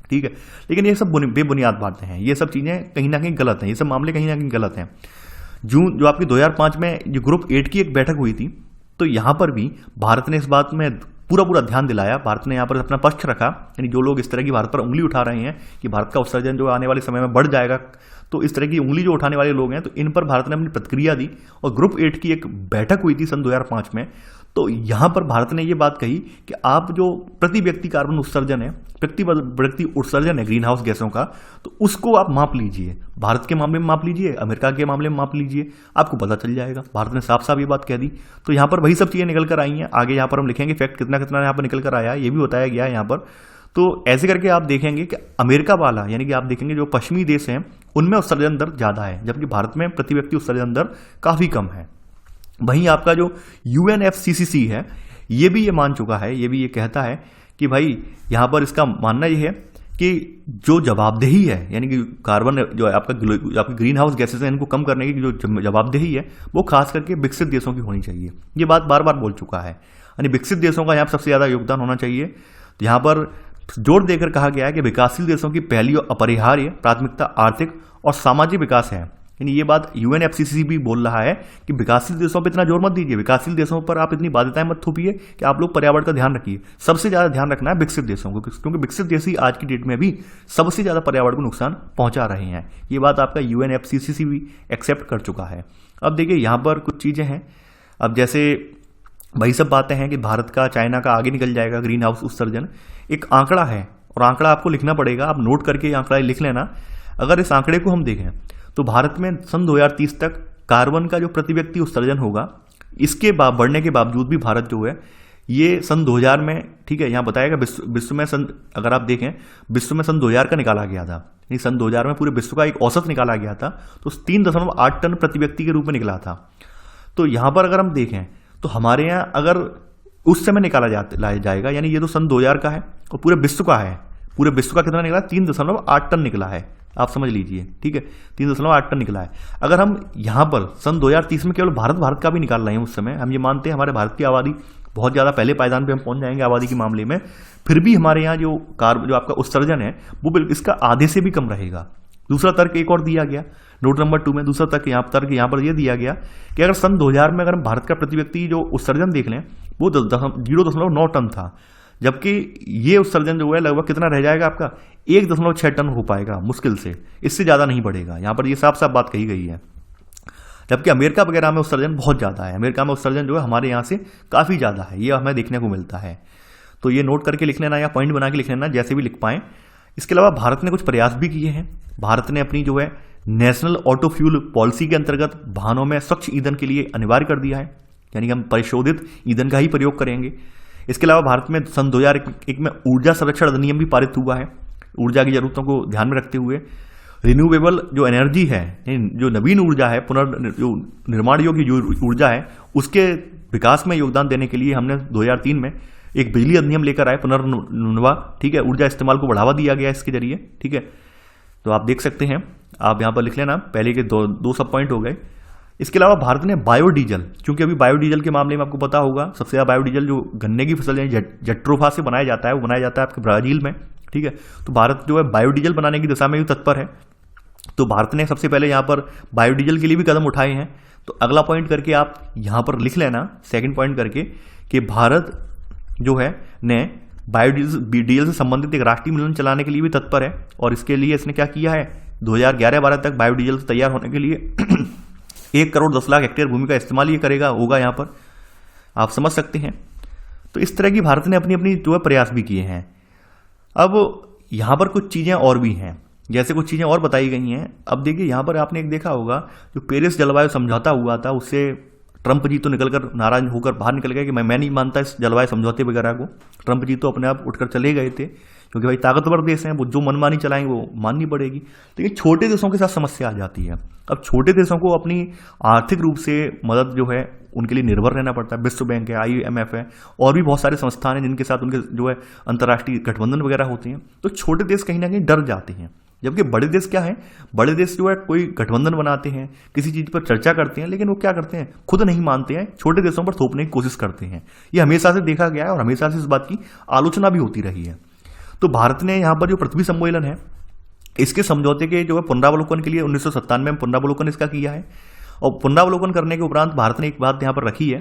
ठीक है, लेकिन ये सब बेबुनियाद बातें हैं। ये सब चीज़ें कहीं ना कहीं गलत हैं, ये सब मामले कहीं ना कहीं गलत हैं। जो आपकी 2005 में जो ग्रुप 8 की एक बैठक हुई थी, तो यहाँ पर भी भारत ने इस बात में पूरा ध्यान दिलाया। भारत ने यहाँ पर अपना पक्ष रखा, यानी जो लोग इस तरह की भारत पर उंगली उठा रहे हैं कि भारत का उत्सर्जन जो आने वाले समय में बढ़ जाएगा, तो इस तरह की उंगली जो उठाने वाले लोग हैं, तो इन पर भारत ने अपनी प्रतिक्रिया दी। और ग्रुप 8 की एक बैठक हुई थी सन 2005 में, तो यहाँ पर भारत ने ये बात कही कि आप जो प्रति व्यक्ति कार्बन उत्सर्जन है, व्यक्ति उत्सर्जन है ग्रीन हाउस गैसों का, तो उसको आप माप लीजिए। भारत के मामले में माप लीजिए, अमेरिका के मामले में माप लीजिए, आपको पता चल जाएगा। भारत ने साफ साफ ये बात कह दी। तो यहाँ पर वही सब चीज़ें निकल कर आई हैं। आगे यहाँ पर हम लिखेंगे फैक्ट कितना यहाँ पर निकल कर आया है, ये भी बताया गया है यहाँ पर। तो ऐसे करके आप देखेंगे कि अमेरिका वाला, यानी कि आप देखेंगे जो पश्चिमी देश हैं उनमें उत्सर्जन दर ज़्यादा है, जबकि भारत में प्रति व्यक्ति उत्सर्जन दर काफ़ी कम है। वहीं आपका जो UNFCCC है, ये भी ये मान चुका है, ये भी ये कहता है कि भाई यहाँ पर इसका मानना ये है कि जो जवाबदेही है, यानी कि कार्बन जो है आपकी ग्रीन हाउस गैसेस हैं, इनको कम करने की जो जवाबदेही है वो खास करके विकसित देशों की होनी चाहिए। ये बात बार बार बोल चुका है, यानी विकसित देशों का यहाँ पर सबसे ज़्यादा योगदान होना चाहिए। तो यहाँ पर जोर देकर कहा गया है कि विकासशील देशों की पहली और अपरिहार्य प्राथमिकता आर्थिक और सामाजिक विकास है। यानी ये बात UNFCCC भी बोल रहा है कि विकासशील देशों पर इतना जोर मत दीजिए, विकासशील देशों पर आप इतनी बाध्यताएं मत थोपिए कि आप लोग पर्यावरण का ध्यान रखिए। सबसे ज़्यादा ध्यान रखना है विकसित देशों को, क्योंकि विकसित देश ही आज की डेट में भी सबसे ज़्यादा पर्यावरण को नुकसान पहुंचा रहे हैं। ये बात आपका UNFCCC भी एक्सेप्ट कर चुका है। अब देखिए यहाँ पर कुछ चीज़ें हैं। अब जैसे वही सब बातें हैं कि भारत का चाइना का आगे निकल जाएगा ग्रीन हाउस उत्सर्जन। एक आंकड़ा है और आंकड़ा आपको लिखना पड़ेगा, आप नोट करके आंकड़ा लिख लेना। अगर इस आंकड़े को हम देखें तो भारत में सन 2030 तक कार्बन का जो प्रति व्यक्ति उत्सर्जन होगा, इसके बढ़ने के बावजूद भी भारत जो है ये सन 2000 में, ठीक है, यहाँ बताएगा विश्व में अगर आप देखें विश्व में सन 2000 का निकाला गया था, यानी सन 2000 में पूरे विश्व का एक औसत निकाला गया था, तो 3.8 टन प्रति व्यक्ति के रूप में निकला था। तो यहाँ पर अगर हम देखें तो हमारे यहाँ अगर उस समय निकाला जाएगा, यानी ये तो सन 2000 का है और पूरे विश्व का है, पूरे विश्व का कितना निकला? 3.8 टन निकला है, आप समझ लीजिए, ठीक है, 3.8 टन निकला है। अगर हम यहाँ पर सन 2030 में केवल भारत का भी निकाल रहे हैं, उस समय हम ये मानते हैं हमारे भारत की आबादी बहुत ज़्यादा पहले पायदान पे हम पहुंच जाएंगे आबादी के मामले में, फिर भी हमारे यहाँ जो आपका उत्सर्जन है वो इसका आधे से भी कम रहेगा। दूसरा तर्क एक और दिया गया, नोट नंबर 2 में दूसरा तक यहाँ पर यह दिया गया कि अगर सन 2000 में अगर हम भारत का प्रति व्यक्ति जो उत्सर्जन देख लें वो 0.9 टन था, जबकि ये उत्सर्जन जो है लगभग कितना रह जाएगा आपका 1.6 टन हो पाएगा मुश्किल से, इससे ज़्यादा नहीं बढ़ेगा। यहाँ पर ये साफ साफ बात कही गई है। जबकि अमेरिका वगैरह में उत्सर्जन बहुत ज़्यादा है, अमेरिका में उत्सर्जन जो है हमारे यहाँ से काफ़ी ज़्यादा है, ये हमें देखने को मिलता है। तो ये नोट करके लिख लेना या पॉइंट बना के लिख लेना, जैसे भी लिख पाएँ। इसके अलावा भारत ने कुछ प्रयास भी किए हैं। भारत ने अपनी जो है नेशनल ऑटो फ्यूल पॉलिसी के अंतर्गत वाहनों में स्वच्छ ईंधन के लिए अनिवार्य कर दिया है, यानी कि हम परिशोधित ईंधन का ही प्रयोग करेंगे। इसके अलावा भारत में सन 2001 में ऊर्जा संरक्षण अधिनियम भी पारित हुआ है। ऊर्जा की जरूरतों को ध्यान में रखते हुए रिन्यूएबल जो एनर्जी है, जो नवीन ऊर्जा है, पुनर्निर्माण योग्य जो ऊर्जा है, उसके विकास में योगदान देने के लिए हमने 2003 में एक बिजली अधिनियम लेकर आए, पुनर्नवा, ठीक है। ऊर्जा इस्तेमाल को बढ़ावा दिया गया इसके जरिए, ठीक है। तो आप देख सकते हैं, आप यहाँ पर लिख लेना, पहले के दो सब पॉइंट हो गए। इसके अलावा भारत ने बायोडीजल, क्योंकि अभी बायोडीजल के मामले में आपको पता होगा सबसे ज़्यादा बायोडीजल जो गन्ने की फसल है जट्रोफा से बनाया जाता है, वो बनाया जाता है आपके ब्राजील में, ठीक है। तो भारत जो है बायोडीजल बनाने की दिशा में भी तत्पर है। तो भारत ने सबसे पहले यहाँ पर बायोडीजल के लिए भी कदम उठाए हैं। तो अगला पॉइंट करके आप यहाँ पर लिख लेना, सेकंड पॉइंट करके, कि भारत जो है ने बायोडीजल से संबंधित एक राष्ट्रीय मिलन चलाने के लिए भी तत्पर है। और इसके लिए इसने क्या किया है, 2011-12 तक बायोडीजल तैयार होने के लिए 1 करोड़ 10 लाख हेक्टेयर भूमि का इस्तेमाल ये करेगा, होगा यहाँ पर, आप समझ सकते हैं। तो इस तरह की भारत ने अपनी अपनी जो है प्रयास भी किए हैं। अब यहाँ पर कुछ चीज़ें और भी हैं, जैसे कुछ चीज़ें और बताई गई हैं। अब देखिए यहाँ पर आपने एक देखा होगा, जो पेरिस जलवायु समझौता हुआ था, उससे ट्रंप जी तो निकलकर नाराज होकर बाहर निकल गए कि मैं नहीं मानता इस जलवायु समझौते वगैरह को। ट्रंप जी तो अपने आप उठकर चले गए थे, क्योंकि भाई ताकतवर देश हैं, वो जो मनमानी चलाएंगे वो माननी पड़ेगी। लेकिन छोटे देशों के साथ समस्या आ जाती है। अब छोटे देशों को अपनी आर्थिक रूप से मदद जो है उनके लिए निर्भर रहना पड़ता है। विश्व बैंक है, IMF है, और भी बहुत सारे संस्थान हैं जिनके साथ उनके जो है अंतर्राष्ट्रीय गठबंधन वगैरह होते हैं। तो छोटे देश कहीं ना कहीं डर जाते हैं, जबकि बड़े देश क्या है, बड़े देश जो है कोई गठबंधन बनाते हैं, किसी चीज़ पर चर्चा करते हैं, लेकिन वो क्या करते हैं, खुद नहीं मानते हैं, छोटे देशों पर थोपने की कोशिश करते हैं। ये हमेशा से देखा गया है और हमेशा से इस बात की आलोचना भी होती रही है। तो भारत ने यहाँ पर जो पृथ्वी सम्मेलन है, इसके समझौते के जो है पुनरावलोकन के लिए 1997 में पुनरावलोकन इसका किया है। और पुनरावलोकन करने के उपरांत भारत ने एक बात यहाँ पर रखी है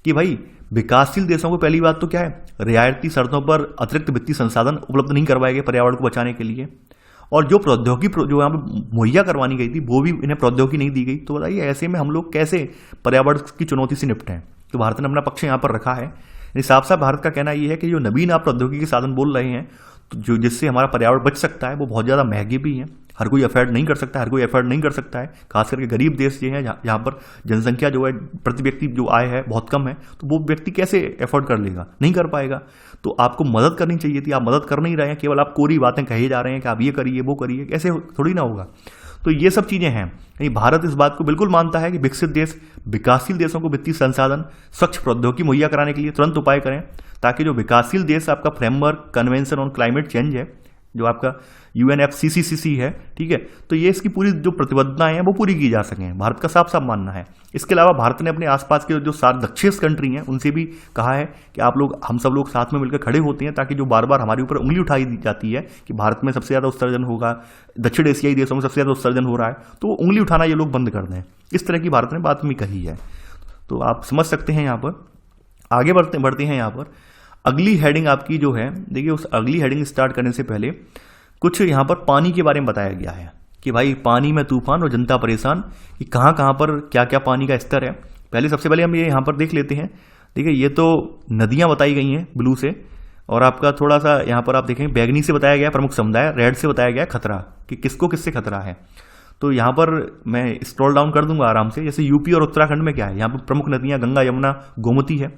कि भाई विकासशील देशों को पहली बात तो क्या है, रियायती शर्तों पर अतिरिक्त वित्तीय संसाधन उपलब्ध नहीं करवाए गए पर्यावरण को बचाने के लिए। और जो प्रौद्योगिकी जो यहाँ पर मुहैया करवानी गई थी, वो भी इन्हें प्रौद्योगिकी नहीं दी गई। तो बताइए ऐसे में हम लोग कैसे पर्यावरण की चुनौती से निपटें। तो भारत ने अपना पक्ष यहाँ पर रखा है। साफ साफ भारत का कहना ये है कि जो नवीन आप प्रौद्योगिकी के साधन बोल रहे हैं, तो जो जिससे हमारा पर्यावरण बच सकता है, वो बहुत ज़्यादा महंगे भी हैं। हर कोई अफोर्ड नहीं कर सकता, हर कोई अफोर्ड नहीं कर सकता है। खास करके गरीब देश जो है, यहाँ पर जनसंख्या जो है, प्रति व्यक्ति जो आय है बहुत कम है, तो वो व्यक्ति कैसे अफोर्ड कर लेगा, नहीं कर पाएगा। तो आपको मदद करनी चाहिए थी, आप मदद कर नहीं रहे हैं, केवल आप कोरी बातें कहे जा रहे हैं कि आप ये करिए वो करिए, ऐसे थोड़ी ना होगा। तो ये सब चीज़ें हैं। यानी भारत इस बात को बिल्कुल मानता है कि विकसित देश विकासशील देशों को वित्तीय संसाधन, स्वच्छ प्रौद्योगिकी मुहैया कराने के लिए तुरंत उपाय करें, ताकि जो विकासशील देश आपका framework convention on climate change है, जो आपका UNFCCC है, ठीक है, तो ये इसकी पूरी जो प्रतिबद्धताएं हैं वो पूरी की जा सकें, भारत का साफ साफ मानना है। इसके अलावा भारत ने अपने आसपास के जो 7 दक्षिण कंट्री हैं उनसे भी कहा है कि आप लोग, हम सब लोग साथ में मिलकर खड़े होते हैं, ताकि जो बार बार हमारे ऊपर उंगली उठाई दी जाती है कि भारत में सबसे ज़्यादा उत्सर्जन होगा, दक्षिण एशियाई देशों में सबसे ज़्यादा उत्सर्जन हो रहा है, तो वो उंगली उठाना ये लोग बंद कर दें। इस तरह की भारत ने बात भी कही है। तो आप समझ सकते हैं। यहाँ पर आगे बढ़ते हैं। यहाँ पर अगली हेडिंग आपकी जो है, देखिए उस अगली हेडिंग स्टार्ट करने से पहले कुछ यहाँ पर पानी के बारे में बताया गया है कि भाई पानी में तूफान और जनता परेशान, कि कहाँ कहाँ पर क्या क्या पानी का स्तर है। सबसे पहले हम ये यहाँ पर देख लेते हैं। देखिए ये तो नदियाँ बताई गई हैं ब्लू से, और आपका थोड़ा सा यहाँ पर आप देखें बैगनी से बताया गया प्रमुख समुदाय, रेड से बताया गया खतरा, कि किसको किससे खतरा है। तो यहाँ पर मैं स्क्रॉल डाउन कर दूंगा आराम से। जैसे यूपी और उत्तराखंड में क्या है, यहाँ पर प्रमुख नदियाँ गंगा, यमुना, गोमती है।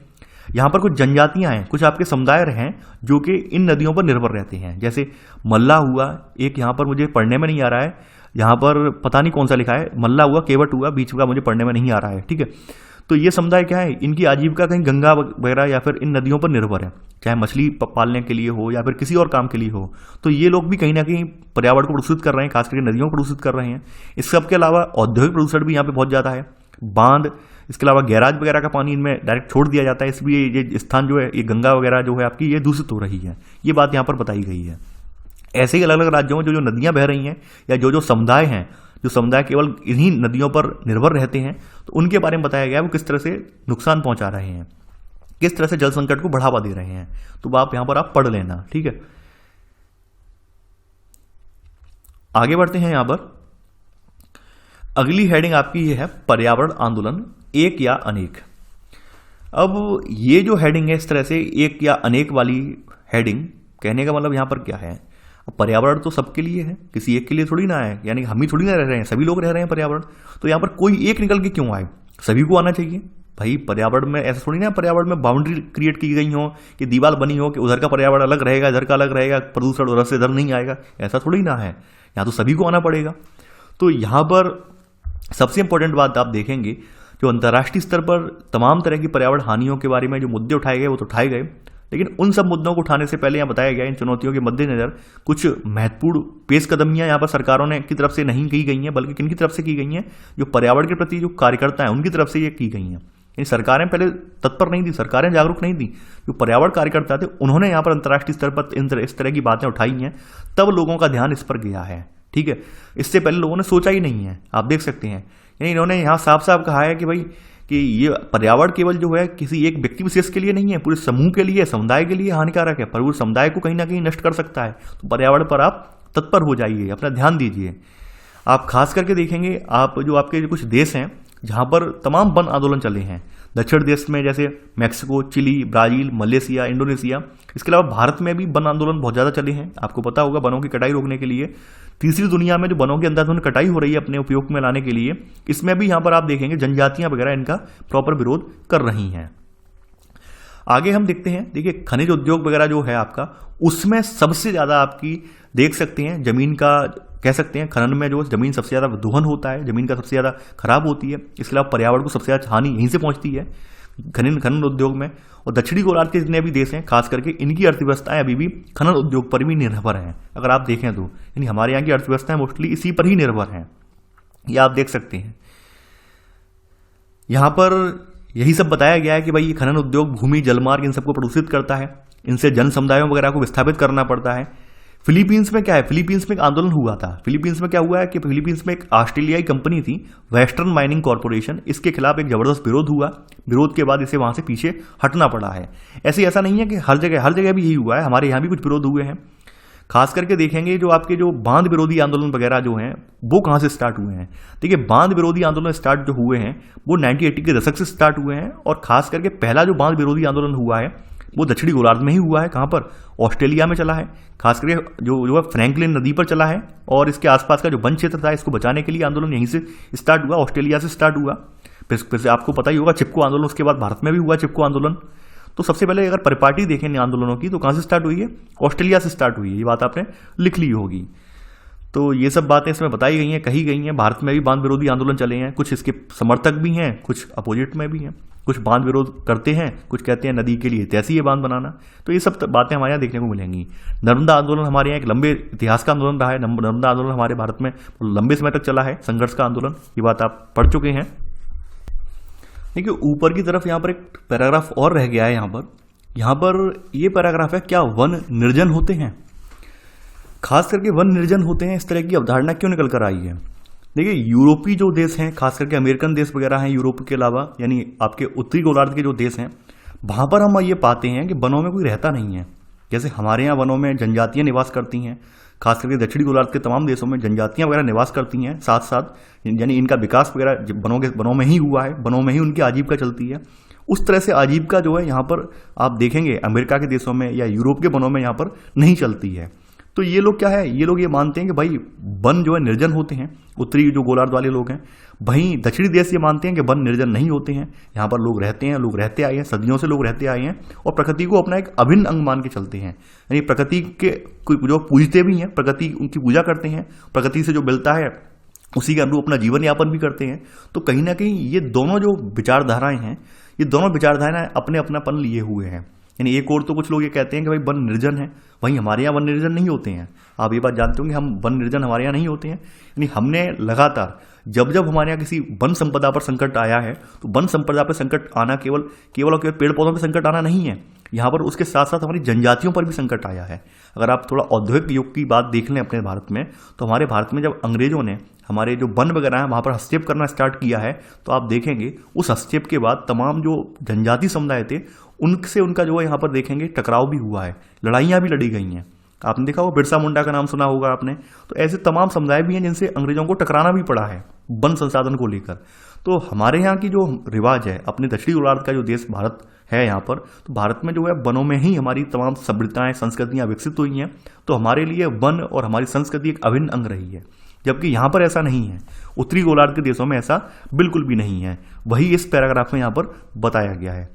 यहाँ पर कुछ जनजातियाँ हैं, कुछ आपके समुदाय हैं जो कि इन नदियों पर निर्भर रहते हैं। जैसे मल्ला हुआ एक, यहाँ पर मुझे पढ़ने में नहीं आ रहा है, यहाँ पर पता नहीं कौन सा लिखा है, मल्ला हुआ, केवट हुआ, बीच का मुझे पढ़ने में नहीं आ रहा है, ठीक है। तो ये समुदाय क्या है, इनकी आजीविका कहीं गंगा वगैरह या फिर इन नदियों पर निर्भर है, चाहे मछली पालने के लिए हो या फिर किसी और काम के लिए हो। तो ये लोग भी कहीं ना कहीं पर्यावरण को प्रदूषित कर रहे हैं, खास करके नदियों को प्रदूषित कर रहे हैं। इस सब के अलावा औद्योगिक प्रदूषण भी यहाँ पे बहुत ज़्यादा है, बांध, इसके अलावा गैराज वगैरह का पानी इनमें डायरेक्ट छोड़ दिया जाता है, इसलिए ये स्थान जो है, ये गंगा वगैरह जो है आपकी, ये दूषित हो रही है। ये बात यहाँ पर बताई गई है। ऐसे ही अलग अलग राज्यों में जो नदियाँ बह रही हैं या जो समुदाय हैं, जो समुदाय केवल इन्हीं नदियों पर निर्भर रहते हैं, तो उनके बारे में बताया गया है वो किस तरह से नुकसान पहुंचा रहे हैं, किस तरह से जल संकट को बढ़ावा दे रहे हैं। तो आप यहां पर आप पढ़ लेना, ठीक है। आगे बढ़ते हैं। यहां पर अगली हेडिंग आपकी ये है पर्यावरण आंदोलन एक या अनेक। अब ये जो हेडिंग है इस तरह से एक या अनेक वाली हेडिंग, कहने का मतलब यहां पर क्या है, पर्यावरण तो सबके लिए है, किसी एक के लिए थोड़ी ना है, यानी हम ही थोड़ी ना रह रहे हैं, सभी लोग रह रहे हैं पर्यावरण। तो यहां पर कोई एक निकल के क्यों आए, सभी को आना चाहिए भाई। पर्यावरण में ऐसा थोड़ी ना, पर्यावरण में बाउंड्री क्रिएट की गई हो कि दीवार बनी हो कि उधर का पर्यावरण अलग रहेगा, इधर का अलग रहेगा, प्रदूषण उधर से इधर नहीं आएगा, ऐसा थोड़ी ना है। यहाँ तो सभी को आना पड़ेगा। तो यहाँ पर सबसे इंपॉर्टेंट बात आप देखेंगे, जो अंतर्राष्ट्रीय स्तर पर तमाम तरह की पर्यावरण हानियों के बारे में जो मुद्दे उठाए गए वो तो उठाए गए, लेकिन उन सब मुद्दों को उठाने से पहले यहाँ बताया गया इन चुनौतियों के मद्देनजर कुछ महत्वपूर्ण पेशकदमियां यहाँ पर सरकारों ने की तरफ से नहीं की गई हैं, बल्कि किन की तरफ से की गई हैं, जो पर्यावरण के प्रति जो कार्यकर्ता हैं उनकी तरफ से ये की गई हैं। यानी सरकारें पहले तत्पर नहीं थी, सरकारें जागरूक नहीं थी, जो पर्यावरण कार्यकर्ता थे उन्होंने यहाँ पर अंतर्राष्ट्रीय स्तर पर इस तरह की बातें उठाई हैं, तब लोगों का ध्यान इस पर गया है, ठीक है। इससे पहले लोगों ने सोचा ही नहीं है, आप देख सकते हैं। यानी इन्होंने यहाँ साफ साफ कहा है कि भाई कि ये पर्यावरण केवल जो है किसी एक व्यक्ति विशेष के लिए नहीं है, पूरे समूह के लिए, समुदाय के लिए हानिकारक है, पर पूरे समुदाय को कहीं ना कहीं नष्ट कर सकता है। तो पर्यावरण पर आप तत्पर हो जाइए, अपना ध्यान दीजिए। आप खास करके देखेंगे, आप जो आपके कुछ देश हैं जहां पर तमाम वन आंदोलन चले हैं, दक्षिण देश में जैसे Mexico, Chile, Brazil, Malaysia, Indonesia, इसके अलावा भारत में भी वन आंदोलन बहुत ज़्यादा चले हैं। आपको पता होगा, वनों की कटाई रोकने के लिए तीसरी दुनिया में जो वनों के अंदर कटाई हो रही है अपने उपयोग में लाने के लिए, इसमें भी यहाँ पर आप देखेंगे जनजातियां वगैरह इनका प्रॉपर विरोध कर रही हैं। आगे हम देखते हैं, देखिए खनिज उद्योग वगैरह जो है आपका, उसमें सबसे ज़्यादा आपकी देख सकते हैं जमीन का, कह सकते हैं खनन में जो जमीन सबसे ज़्यादा दोहन होता है, जमीन का सबसे ज़्यादा खराब होती है। इसके अलावा पर्यावरण को सबसे ज़्यादा हानि यहीं से पहुंचती है, खनन उद्योग में। और दक्षिणी गोलार्ध के जितने भी देश हैं खास करके, इनकी अर्थव्यवस्थाएं अभी भी खनन उद्योग पर भी निर्भर हैं। अगर आप देखें तो यानी हमारे यहाँ की अर्थव्यवस्थाएं मोस्टली इसी पर ही निर्भर हैं, ये आप देख सकते हैं। यहाँ पर यही सब बताया गया है कि भाई ये खनन उद्योग भूमि, जलमार्ग इन सबको प्रदूषित करता है, इनसे जन समुदायों वगैरह को विस्थापित करना पड़ता है। फिलीपींस में क्या है, फिलीपींस में एक आंदोलन हुआ था। फिलीपींस में क्या हुआ है कि फिलीपींस में एक ऑस्ट्रेलियाई कंपनी थी, वेस्टर्न माइनिंग कॉर्पोरेशन, इसके खिलाफ एक जबरदस्त विरोध हुआ। विरोध के बाद इसे वहां से पीछे हटना पड़ा है। ऐसा नहीं है कि हर जगह भी यही हुआ है, हमारे यहाँ भी कुछ विरोध हुए हैं। खास करके देखेंगे जो आपके जो बांध विरोधी आंदोलन वगैरह जो हैं वो कहाँ से स्टार्ट हुए हैं। देखिए बांध विरोधी आंदोलन स्टार्ट जो हुए हैं वो 1980 के दशक से स्टार्ट हुए हैं, और खास करके पहला जो बांध विरोधी आंदोलन हुआ है वो दक्षिणी गोलार्ध में ही हुआ है। कहाँ पर, ऑस्ट्रेलिया में चला है, खास करके जो है फ्रैंकलिन नदी पर चला है, और इसके आसपास का जो वन क्षेत्र था इसको बचाने के लिए आंदोलन यहीं से स्टार्ट हुआ, ऑस्ट्रेलिया से स्टार्ट हुआ। फिर से आपको पता ही होगा चिपको आंदोलन उसके बाद भारत में भी हुआ चिपको आंदोलन। तो सबसे पहले अगर परिपाटी देखें आंदोलनों की तो कहाँ से स्टार्ट हुई है, ऑस्ट्रेलिया से स्टार्ट हुई है, ये बात आपने लिख ली होगी। तो ये सब बातें इसमें बताई गई हैं, कही गई हैं। भारत में भी बांध विरोधी आंदोलन चले हैं, कुछ इसके समर्थक भी हैं, कुछ अपोजिट में भी हैं, कुछ बांध विरोध करते हैं, कुछ कहते हैं नदी के लिए तैसी है बांध बनाना। तो ये सब बातें हमारे यहाँ देखने को मिलेंगी। नर्मदा आंदोलन हमारे यहाँ एक लंबे इतिहास का आंदोलन रहा है। नर्मदा आंदोलन हमारे भारत में लंबे समय तक चला है, संघर्ष का आंदोलन, ये बात आप पढ़ चुके हैं। देखिए ऊपर की तरफ यहाँ पर एक पैराग्राफ और रह गया है। यहाँ पर ये पैराग्राफ है, क्या वन निर्जन होते हैं। खास करके वन निर्जन होते हैं, इस तरह की अवधारणा क्यों निकल कर आई है। देखिए यूरोपीय जो देश हैं, खास करके अमेरिकन देश वगैरह हैं यूरोप के अलावा, यानी आपके उत्तरी गोलार्ध के जो देश हैं, वहाँ पर हम ये पाते हैं कि वनों में कोई रहता नहीं है। जैसे हमारे यहाँ वनों में जनजातियाँ निवास करती हैं, खास करके दक्षिणी गोलार्ध के तमाम देशों में जनजातियाँ वगैरह निवास करती हैं, साथ साथ यानी इनका विकास वगैरह वनों में ही हुआ है, वनों में ही उनकी आजीविका चलती है। उस तरह से आजीविका जो है यहाँ पर आप देखेंगे अमेरिका के देशों में या यूरोप के वनों में यहाँ पर नहीं चलती है। तो ये लोग क्या है, ये लोग ये मानते हैं कि भाई वन जो है निर्जन होते हैं। उत्तरी जो गोलार्ध वाले लोग हैं, वहीं दक्षिणी देश ये मानते हैं कि वन निर्जन नहीं होते हैं, यहाँ पर लोग रहते हैं, लोग रहते आए हैं, सदियों से लोग रहते आए हैं, और प्रकृति को अपना एक अभिन्न अंग मान के चलते हैं। यानी प्रकृति के जो पूजते भी हैं, प्रकृति उनकी पूजा करते हैं, प्रकृति से जो मिलता है उसी के अनुरूप अपना जीवन यापन भी करते हैं। तो कहीं ना कहीं ये दोनों जो विचारधाराएं हैं, ये दोनों विचारधाराएं अपने अपनापन लिए हुए हैं। यानी एक और तो कुछ लोग ये कहते हैं कि भाई वन निर्जन है, वहीं हमारे यहाँ वन निर्जन नहीं होते हैं। आप ये बात जानते होंगे, हम वन निर्जन हमारे यहाँ नहीं होते हैं। यानी हमने लगातार जब हमारे यहाँ किसी वन संपदा पर संकट आया है, तो वन संपदा पर संकट आना केवल और केवल पेड़ पौधों पर संकट आना नहीं है, यहाँ पर उसके साथ साथ हमारी जनजातियों पर भी संकट आया है। अगर आप थोड़ा औद्योगिक युग की बात देख लें अपने भारत में, तो हमारे भारत में जब अंग्रेजों ने हमारे जो वन वगैरह हैं वहाँ पर हस्तक्षेप करना स्टार्ट किया है, तो आप देखेंगे उस हस्तक्षेप के बाद तमाम जो जनजाति समुदाय थे उनसे उनका जो है यहाँ पर देखेंगे टकराव भी हुआ है, लड़ाइयाँ भी लड़ी गई हैं। आपने देखा होगा बिरसा मुंडा का नाम सुना होगा आपने। तो ऐसे तमाम समुदाय भी हैं जिनसे अंग्रेजों को टकराना भी पड़ा है वन संसाधन को लेकर। तो हमारे यहाँ की जो रिवाज है, अपने दक्षिणी गोलार्ध का जो देश भारत है यहाँ पर, तो भारत में जो है वनों में ही हमारी तमाम सभ्यताएं संस्कृतियां विकसित हुई हैं। तो हमारे लिए वन और हमारी संस्कृति एक अभिन्न अंग रही है, जबकि यहाँ पर ऐसा नहीं है। उत्तरी गोलार्ध के देशों में ऐसा बिल्कुल भी नहीं है। वही इस पैराग्राफ में यहाँ पर बताया गया है।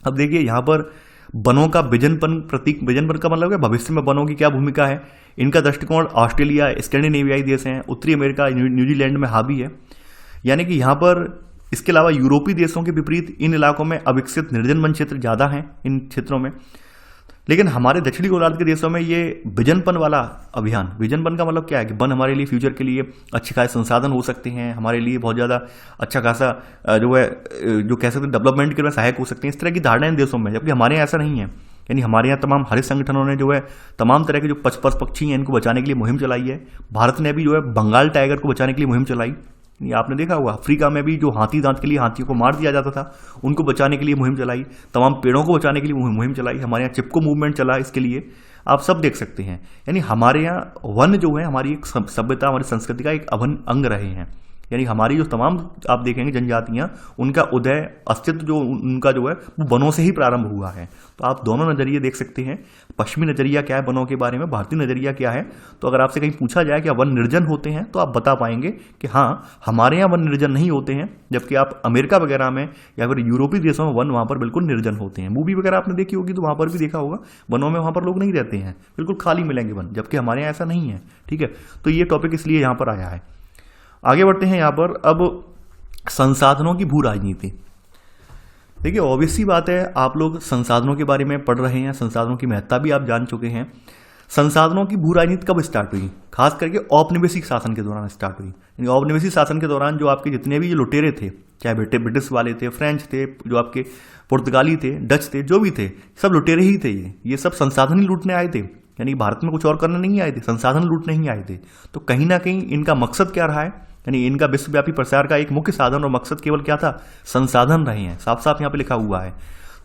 अब देखिए यहाँ पर वनों का विजनपन प्रतीक, विजनपन का मतलब है भविष्य में वनों की क्या भूमिका है। इनका दृष्टिकोण ऑस्ट्रेलिया, स्कैंडिनेवियाई देश हैं, उत्तरी अमेरिका, न्यूजीलैंड में हावी है। यानी कि यहाँ पर इसके अलावा यूरोपीय देशों के विपरीत इन इलाकों में अविकसित निर्जन वन क्षेत्र ज़्यादा हैं इन क्षेत्रों में। लेकिन हमारे दक्षिणी गोलार्ध के देशों में ये विजनपन वाला अभियान, विजनपन का मतलब क्या है कि वन हमारे लिए फ्यूचर के लिए अच्छे खासे संसाधन हो सकते हैं, हमारे लिए बहुत ज़्यादा अच्छा खासा जो है जो कह सकते हैं डेवलपमेंट के लिए सहायक हो सकते हैं, इस तरह की धारणा इन देशों में। जबकि हमारे यहाँ ऐसा नहीं है। यानी हमारे यहाँ तमाम हरित संगठनों ने जो है तमाम तरह के जो पक्षी हैं इनको बचाने के लिए मुहिम चलाई है। भारत ने भी जो है बंगाल टाइगर को बचाने के लिए मुहिम चलाई। आपने देखा होगा अफ्रीका में भी जो हाथी दांत के लिए हाथियों को मार दिया जाता था उनको बचाने के लिए मुहिम चलाई, तमाम पेड़ों को बचाने के लिए मुहिम चलाई। हमारे यहाँ चिपको मूवमेंट चला इसके लिए, आप सब देख सकते हैं। यानी हमारे यहाँ वन जो है हमारी एक सभ्यता, हमारी संस्कृति का एक अभिन्न अंग रहे हैं। यानी हमारी जो तमाम आप देखेंगे जनजातियां, उनका उदय अस्तित्व जो उनका जो है वो वनों से ही प्रारंभ हुआ है। तो आप दोनों नजरिए देख सकते हैं। पश्चिमी नजरिया क्या है वनों के बारे में, भारतीय नजरिया क्या है। तो अगर आपसे कहीं पूछा जाए कि वन निर्जन होते हैं तो आप बता पाएंगे कि हाँ हमारे यहाँ वन निर्जन नहीं होते हैं, जबकि आप अमेरिका वगैरह में या फिर यूरोपीय देशों में वन वहाँ पर बिल्कुल निर्जन होते हैं। मूवी वगैरह आपने देखी होगी तो वहाँ पर भी देखा होगा वनों में वहाँ पर लोग नहीं रहते हैं, बिल्कुल खाली मिलेंगे वन, जबकि हमारे यहाँ ऐसा नहीं है। ठीक है, तो ये टॉपिक इसलिए यहाँ पर आया है। आगे बढ़ते हैं यहाँ पर। अब संसाधनों की भू राजनीति। देखिए ऑब्वियस सी बात है, आप लोग संसाधनों के बारे में पढ़ रहे हैं, संसाधनों की महत्ता भी आप जान चुके हैं। संसाधनों की भू राजनीति कब स्टार्ट हुई? खास करके औपनिवेशिक शासन के दौरान स्टार्ट हुई। औपनिवेशिक शासन के दौरान जो आपके जितने भी लुटेरे थे, चाहे ब्रिटिश वाले थे, फ्रेंच थे, जो आपके पुर्तगाली थे, डच थे, जो भी थे, सब लुटेरे ही थे। ये सब संसाधन ही लूटने आए थे। यानी भारत में कुछ और करने नहीं आए थे, संसाधन लूटने ही आए थे। तो कहीं ना कहीं इनका मकसद क्या रहा है? यानी इनका विश्वव्यापी प्रसार का एक मुख्य साधन और मकसद केवल क्या था? संसाधन रहे हैं। साफ साफ यहाँ पे लिखा हुआ है।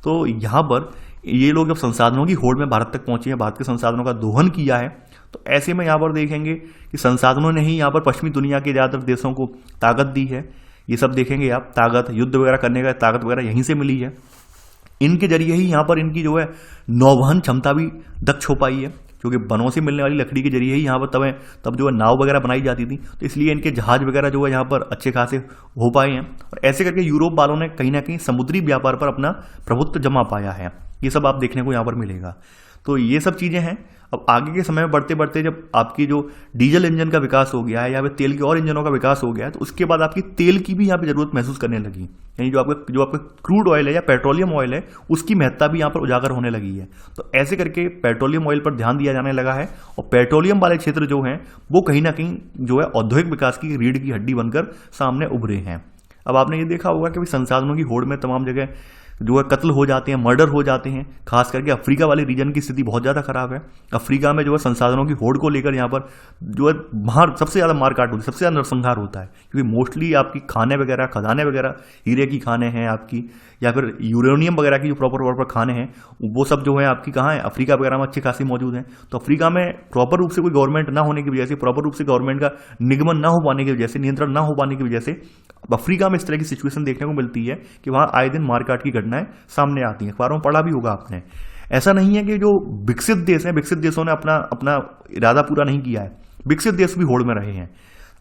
तो यहाँ पर ये लोग जब संसाधनों की होड़ में भारत तक पहुंचे हैं, भारत के संसाधनों का दोहन किया है, तो ऐसे में यहाँ पर देखेंगे कि संसाधनों ने ही यहाँ पर पश्चिमी दुनिया के ज़्यादातर देशों को ताकत दी है। ये सब देखेंगे आप, ताकत, युद्ध वगैरह करने का ताकत वगैरह यहीं से मिली है। इनके जरिए ही यहाँ पर इनकी जो है नौवहन क्षमता भी दक्ष हो पाई है, क्योंकि वनों से मिलने वाली लकड़ी के जरिए ही यहाँ पर तब जो है नाव वगैरह बनाई जाती थी। तो इसलिए इनके जहाज वगैरह जो है यहाँ पर अच्छे खासे हो पाए हैं। और ऐसे करके यूरोप वालों ने कहीं ना कहीं समुद्री व्यापार पर अपना प्रभुत्व जमा पाया है। ये सब आप देखने को यहाँ पर मिलेगा। तो ये सब चीज़ें हैं। अब आगे के समय में बढ़ते बढ़ते जब आपकी जो डीजल इंजन का विकास हो गया है या फिर तेल के और इंजनों का विकास हो गया है, तो उसके बाद आपकी तेल की भी यहाँ पे जरूरत महसूस करने लगी। यानी जो आपका क्रूड ऑयल है या पेट्रोलियम ऑयल है, उसकी महत्ता भी यहाँ पर उजागर होने लगी है। तो ऐसे करके पेट्रोलियम ऑयल पर ध्यान दिया जाने लगा है। और पेट्रोलियम वाले क्षेत्र जो हैं वो कहीं ना कहीं जो है औद्योगिक विकास की रीढ़ की हड्डी बनकर सामने उभरे हैं। अब आपने ये देखा होगा कि संसाधनों की होड़ में तमाम जगह जो है कत्ल हो जाते हैं, मर्डर हो जाते हैं। खास करके अफ्रीका वाले रीजन की स्थिति बहुत ज़्यादा खराब है। अफ्रीका में जो है संसाधनों की होड़ को लेकर यहाँ पर जो है सबसे ज़्यादा मारकाट होती है, सबसे ज़्यादा नरसंहार होता है। क्योंकि मोस्टली आपकी खाने वगैरह, खदानें वगैरह, हीरे की खाने हैं आपकी, या फिर यूरेनियम वगैरह की जो प्रॉपर खाने हैं, वो सब जो है आपकी कहाँ है? अफ्रीका वगैरह में अच्छी खासी मौजूद हैं। तो अफ्रीका में प्रॉपर रूप से कोई गवर्नमेंट ना होने की वजह से, प्रॉपर रूप से गवर्नमेंट का निगमन ना हो पाने की वजह से, नियंत्रण ना हो पाने की वजह से अफ्रीका में इस तरह की सिचुएशन देखने को मिलती है कि वहाँ आए दिन मारकाट की घटनाएं सामने आती हैं। अखबारों में पढ़ा भी होगा आपने। ऐसा नहीं है कि जो विकसित देश हैं, विकसित देशों ने अपना इरादा पूरा नहीं किया है, विकसित देश भी होड़ में रहे हैं।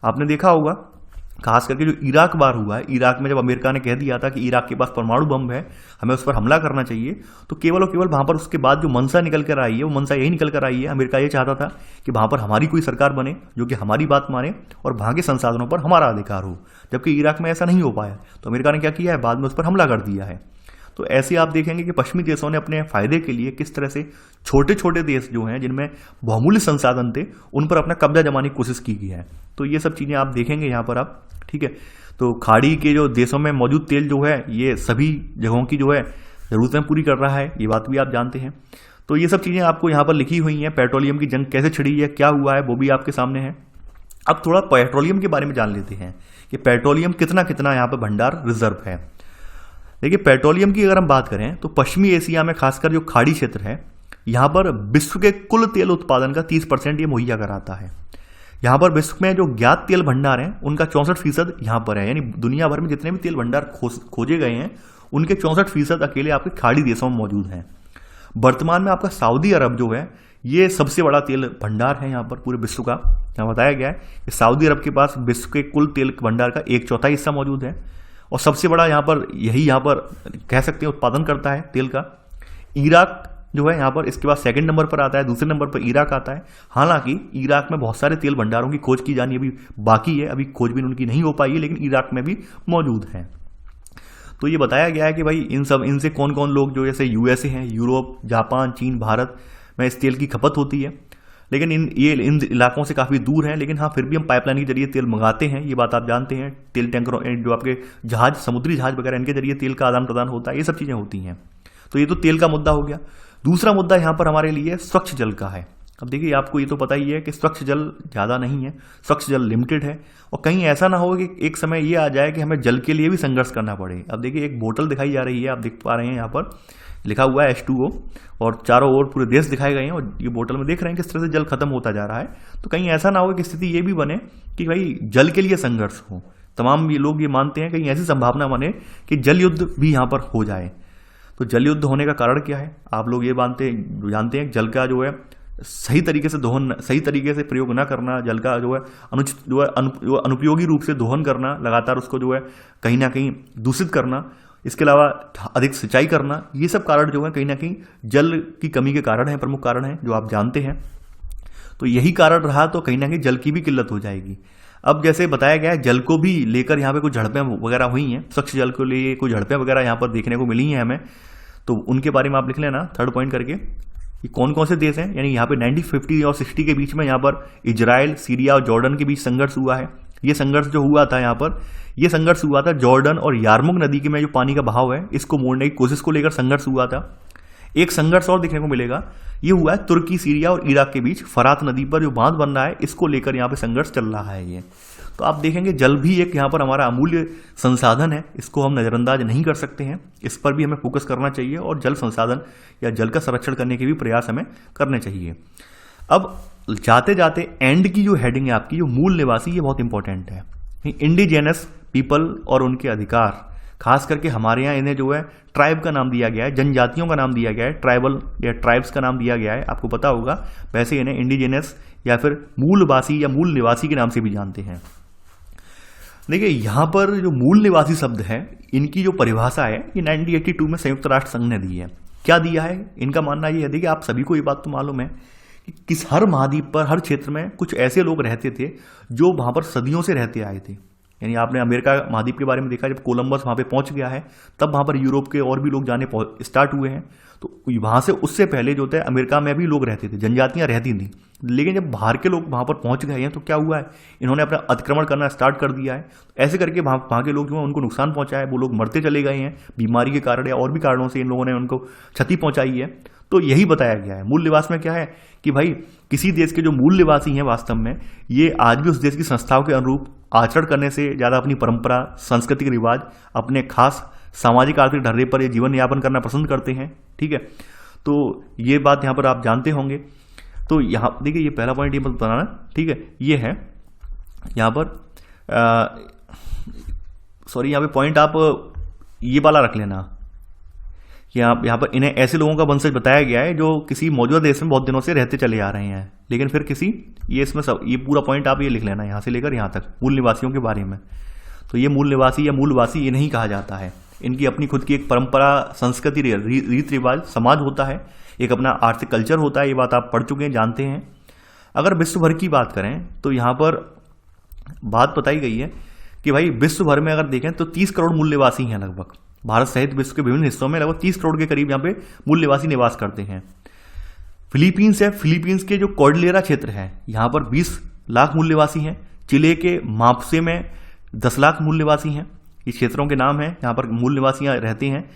आपने देखा होगा खास करके जो इराक वार हुआ है, इराक में जब अमेरिका ने कह दिया था कि इराक के पास परमाणु बम है, हमें उस पर हमला करना चाहिए, तो केवल और केवल वहां पर उसके बाद जो मंशा निकल कर आई है, वो मंशा यही निकल कर आई है, अमेरिका ये चाहता था कि वहां पर हमारी कोई सरकार बने जो कि हमारी बात माने और वहां के संसाधनों पर हमारा अधिकार हो। जबकि इराक में ऐसा नहीं हो पाया, तो अमेरिका ने क्या किया है, बाद में उस पर हमला कर दिया है। तो ऐसे आप देखेंगे कि पश्चिमी देशों ने अपने फायदे के लिए किस तरह से छोटे छोटे देश जो हैं जिनमें बहुमूल्य संसाधन थे, उन पर अपना कब्जा जमाने की कोशिश की गई है। तो ये सब चीज़ें आप देखेंगे यहाँ पर आप, ठीक है। तो खाड़ी के जो देशों में मौजूद तेल जो है, ये सभी जगहों की जो है ज़रूरतें पूरी कर रहा है, ये बात भी आप जानते हैं। तो ये सब चीज़ें आपको यहाँ पर लिखी हुई हैं। पेट्रोलियम की जंग कैसे छिड़ी है, क्या हुआ है, वो भी आपके सामने है। अब थोड़ा पेट्रोलियम के बारे में जान लेते हैं कि पेट्रोलियम कितना कितना यहाँ पर भंडार रिजर्व है। देखिए, पेट्रोलियम की अगर हम बात करें तो पश्चिमी एशिया में खासकर जो खाड़ी क्षेत्र है, यहाँ पर विश्व के कुल तेल उत्पादन का 30% ये मुहैया कराता है। यहाँ पर विश्व में जो ज्ञात तेल भंडार हैं उनका 64% यहाँ पर है, यानी दुनिया भर में जितने भी तेल भंडार खोजे गए हैं उनके 64% अकेले आपके खाड़ी देशों में मौजूद हैं। वर्तमान में आपका सऊदी अरब जो है ये सबसे बड़ा तेल भंडार है यहाँ पर पूरे विश्व का। यहाँ बताया गया है कि सऊदी अरब के पास विश्व के कुल तेल भंडार का 1/4 हिस्सा मौजूद है और सबसे बड़ा यहाँ पर यहाँ पर कह सकते हैं उत्पादन करता है तेल का। इराक जो है यहाँ पर इसके बाद सेकंड नंबर पर आता है, दूसरे नंबर पर इराक आता है। हालांकि इराक में बहुत सारे तेल भंडारों की खोज की जानी अभी बाकी है, अभी खोजबीन उनकी नहीं हो पाई है, लेकिन इराक में भी मौजूद है। तो ये बताया गया है कि भाई इनसे कौन कौन लोग जो जैसे यूएसए हैं, यूरोप, जापान, चीन, भारत में इस तेल की खपत होती है, लेकिन इन इलाकों से काफ़ी दूर हैं। लेकिन हाँ, फिर भी हम पाइपलाइन के जरिए तेल मंगाते हैं, ये बात आप जानते हैं। तेल टैंकरों जो आपके जहाज, समुद्री जहाज वगैरह, इनके जरिए तेल का आदान प्रदान होता है, ये सब चीज़ें होती हैं। तो ये तो तेल का मुद्दा हो गया। दूसरा मुद्दा यहाँ पर हमारे लिए स्वच्छ जल का है। अब देखिए, आपको ये तो पता ही है कि स्वच्छ जल ज़्यादा नहीं है, स्वच्छ जल लिमिटेड है, और कहीं ऐसा ना हो कि एक समय ये आ जाए कि हमें जल के लिए भी संघर्ष करना पड़े। अब देखिए, एक बोतल दिखाई जा रही है, आप देख पा रहे हैं यहाँ पर लिखा हुआ है H2O, और चारों ओर पूरे देश दिखाए गए हैं, और ये बोतल में देख रहे हैं किस तरह से जल खत्म होता जा रहा है। तो कहीं ऐसा ना हो कि स्थिति ये भी बने कि भाई जल के लिए संघर्ष हो। तमाम ये लोग ये मानते हैं, कहीं ऐसी संभावना बने कि जल युद्ध भी यहाँ पर हो जाए। तो जल युद्ध होने का कारण क्या है? आप लोग ये जानते हैं जल का जो है सही तरीके से दोहन, सही तरीके से प्रयोग ना करना, जल का जो है अनुचित जो है अनुपयोगी रूप से दोहन करना, लगातार उसको जो है कहीं ना कहीं दूषित करना, इसके अलावा अधिक सिंचाई करना, ये सब कारण जो है कहीं ना कहीं जल की कमी के कारण है, प्रमुख कारण है जो आप जानते हैं। तो यही कारण रहा तो कहीं ना कहीं जल की भी किल्लत हो जाएगी। अब जैसे बताया गया है, जल को भी लेकर यहाँ पे कुछ झड़पें वगैरह हुई हैं, स्वच्छ जल को लिए कुछ झड़पें वगैरह यहाँ पर देखने को मिली हैं हमें, तो उनके बारे में आप लिख लेना थर्ड पॉइंट करके। ये कौन कौन से देश हैं, यानी यहाँ पे 1950 और 60 के बीच में यहाँ पर इजराइल, सीरिया और जॉर्डन के बीच संघर्ष हुआ है। ये संघर्ष जो हुआ था यहाँ पर, ये संघर्ष हुआ था जॉर्डन और यारमुक नदी के में जो पानी का बहाव है इसको मोड़ने की कोशिश को लेकर संघर्ष हुआ था। एक संघर्ष और देखने को मिलेगा, ये हुआ है तुर्की, सीरिया और इराक के बीच फरात नदी पर जो बांध बन रहा है, इसको लेकर यहाँ पे संघर्ष चल रहा है ये। तो आप देखेंगे जल भी एक यहाँ पर हमारा अमूल्य संसाधन है, इसको हम नज़रअंदाज नहीं कर सकते हैं, इस पर भी हमें फोकस करना चाहिए और जल संसाधन या जल का संरक्षण करने के भी प्रयास हमें करने चाहिए। अब जाते जाते एंड की जो हेडिंग है आपकी, जो मूल निवासी, ये बहुत इंपॉर्टेंट है। इंडिजिनस पीपल और उनके अधिकार, खास करके हमारे यहाँ इन्हें जो है ट्राइब का नाम दिया गया है, जनजातियों का नाम दिया गया है, ट्राइबल या ट्राइब्स का नाम दिया गया है, आपको पता होगा। वैसे इन्हें इंडिजिनस या फिर मूलवासी या मूल निवासी के नाम से भी जानते हैं। देखिए, यहाँ पर जो मूल निवासी शब्द है, इनकी जो परिभाषा है ये 1982 में संयुक्त राष्ट्र संघ ने दी है। क्या दिया है? इनका मानना ये है, देखिए आप सभी को ये बात तो मालूम है कि किस हर महाद्वीप पर, हर क्षेत्र में कुछ ऐसे लोग रहते थे जो वहाँ पर सदियों से रहते आए थे। यानी आपने अमेरिका महाद्वीप के बारे में देखा, जब कोलंबस वहाँ पे पहुँच गया है तब वहाँ पर यूरोप के और भी लोग जाने स्टार्ट हुए हैं। तो वहाँ से उससे पहले जो थे अमेरिका में भी लोग रहते थे, जनजातियाँ रहती थी। लेकिन जब बाहर के लोग वहाँ पर पहुँच गए हैं तो क्या हुआ है, इन्होंने अपना अतिक्रमण करना स्टार्ट कर दिया है। ऐसे करके वहाँ के लोग जो हैं उनको नुकसान पहुँचा है, वो लोग मरते चले गए हैं बीमारी के कारण या और भी कारणों से इन लोगों ने उनको क्षति पहुँचाई है। तो यही बताया गया है। मूल निवास में क्या है कि भाई किसी देश के जो मूल निवासी हैं वास्तव में ये आज भी उस देश की संस्थाओं के अनुरूप आचरण करने से ज़्यादा अपनी परंपरा, सांस्कृतिक रिवाज, अपने खास सामाजिक आर्थिक ढर्रे पर ये जीवन यापन करना पसंद करते हैं। ठीक है, तो ये बात यहाँ पर आप जानते होंगे। तो यहाँ देखिए, ये पहला पॉइंट ये मत बनाना, ठीक है, ये है यहाँ पर सॉरी, यहाँ पे पॉइंट आप ये वाला रख लेना कि आप यहाँ पर इन्हें ऐसे लोगों का वंशज बताया गया है जो किसी मौजूदा देश में बहुत दिनों से रहते चले आ रहे हैं, लेकिन फिर किसी ये इसमें सब ये पूरा पॉइंट आप ये लिख लेना यहाँ से लेकर यहाँ तक मूल निवासियों के बारे में। तो ये मूल निवासी या मूलवासी ये नहीं कहा जाता है, इनकी अपनी खुद की एक परंपरा, संस्कृति, रीत रिवाज, समाज होता है, एक अपना आर्थिक कल्चर होता है। ये बात आप पढ़ चुके हैं, जानते हैं। अगर विश्व भर की बात करें तो यहाँ पर बात बताई गई है कि भाई विश्व भर में अगर देखें तो 30 करोड़ मूल निवासी हैं लगभग। भारत सहित विश्व के विभिन्न हिस्सों में लगभग 30 करोड़ के करीब यहाँ पे मूल निवासी निवास करते हैं। फिलीपींस है, फिलीपींस के जो कॉर्डिलेरा क्षेत्र है यहाँ पर 20 लाख मूल निवासी हैं। चिले के मापुसे में 10 लाख मूल निवासी हैं। इस क्षेत्रों के नाम हैं, यहाँ पर मूल निवासियाँ रहते हैं।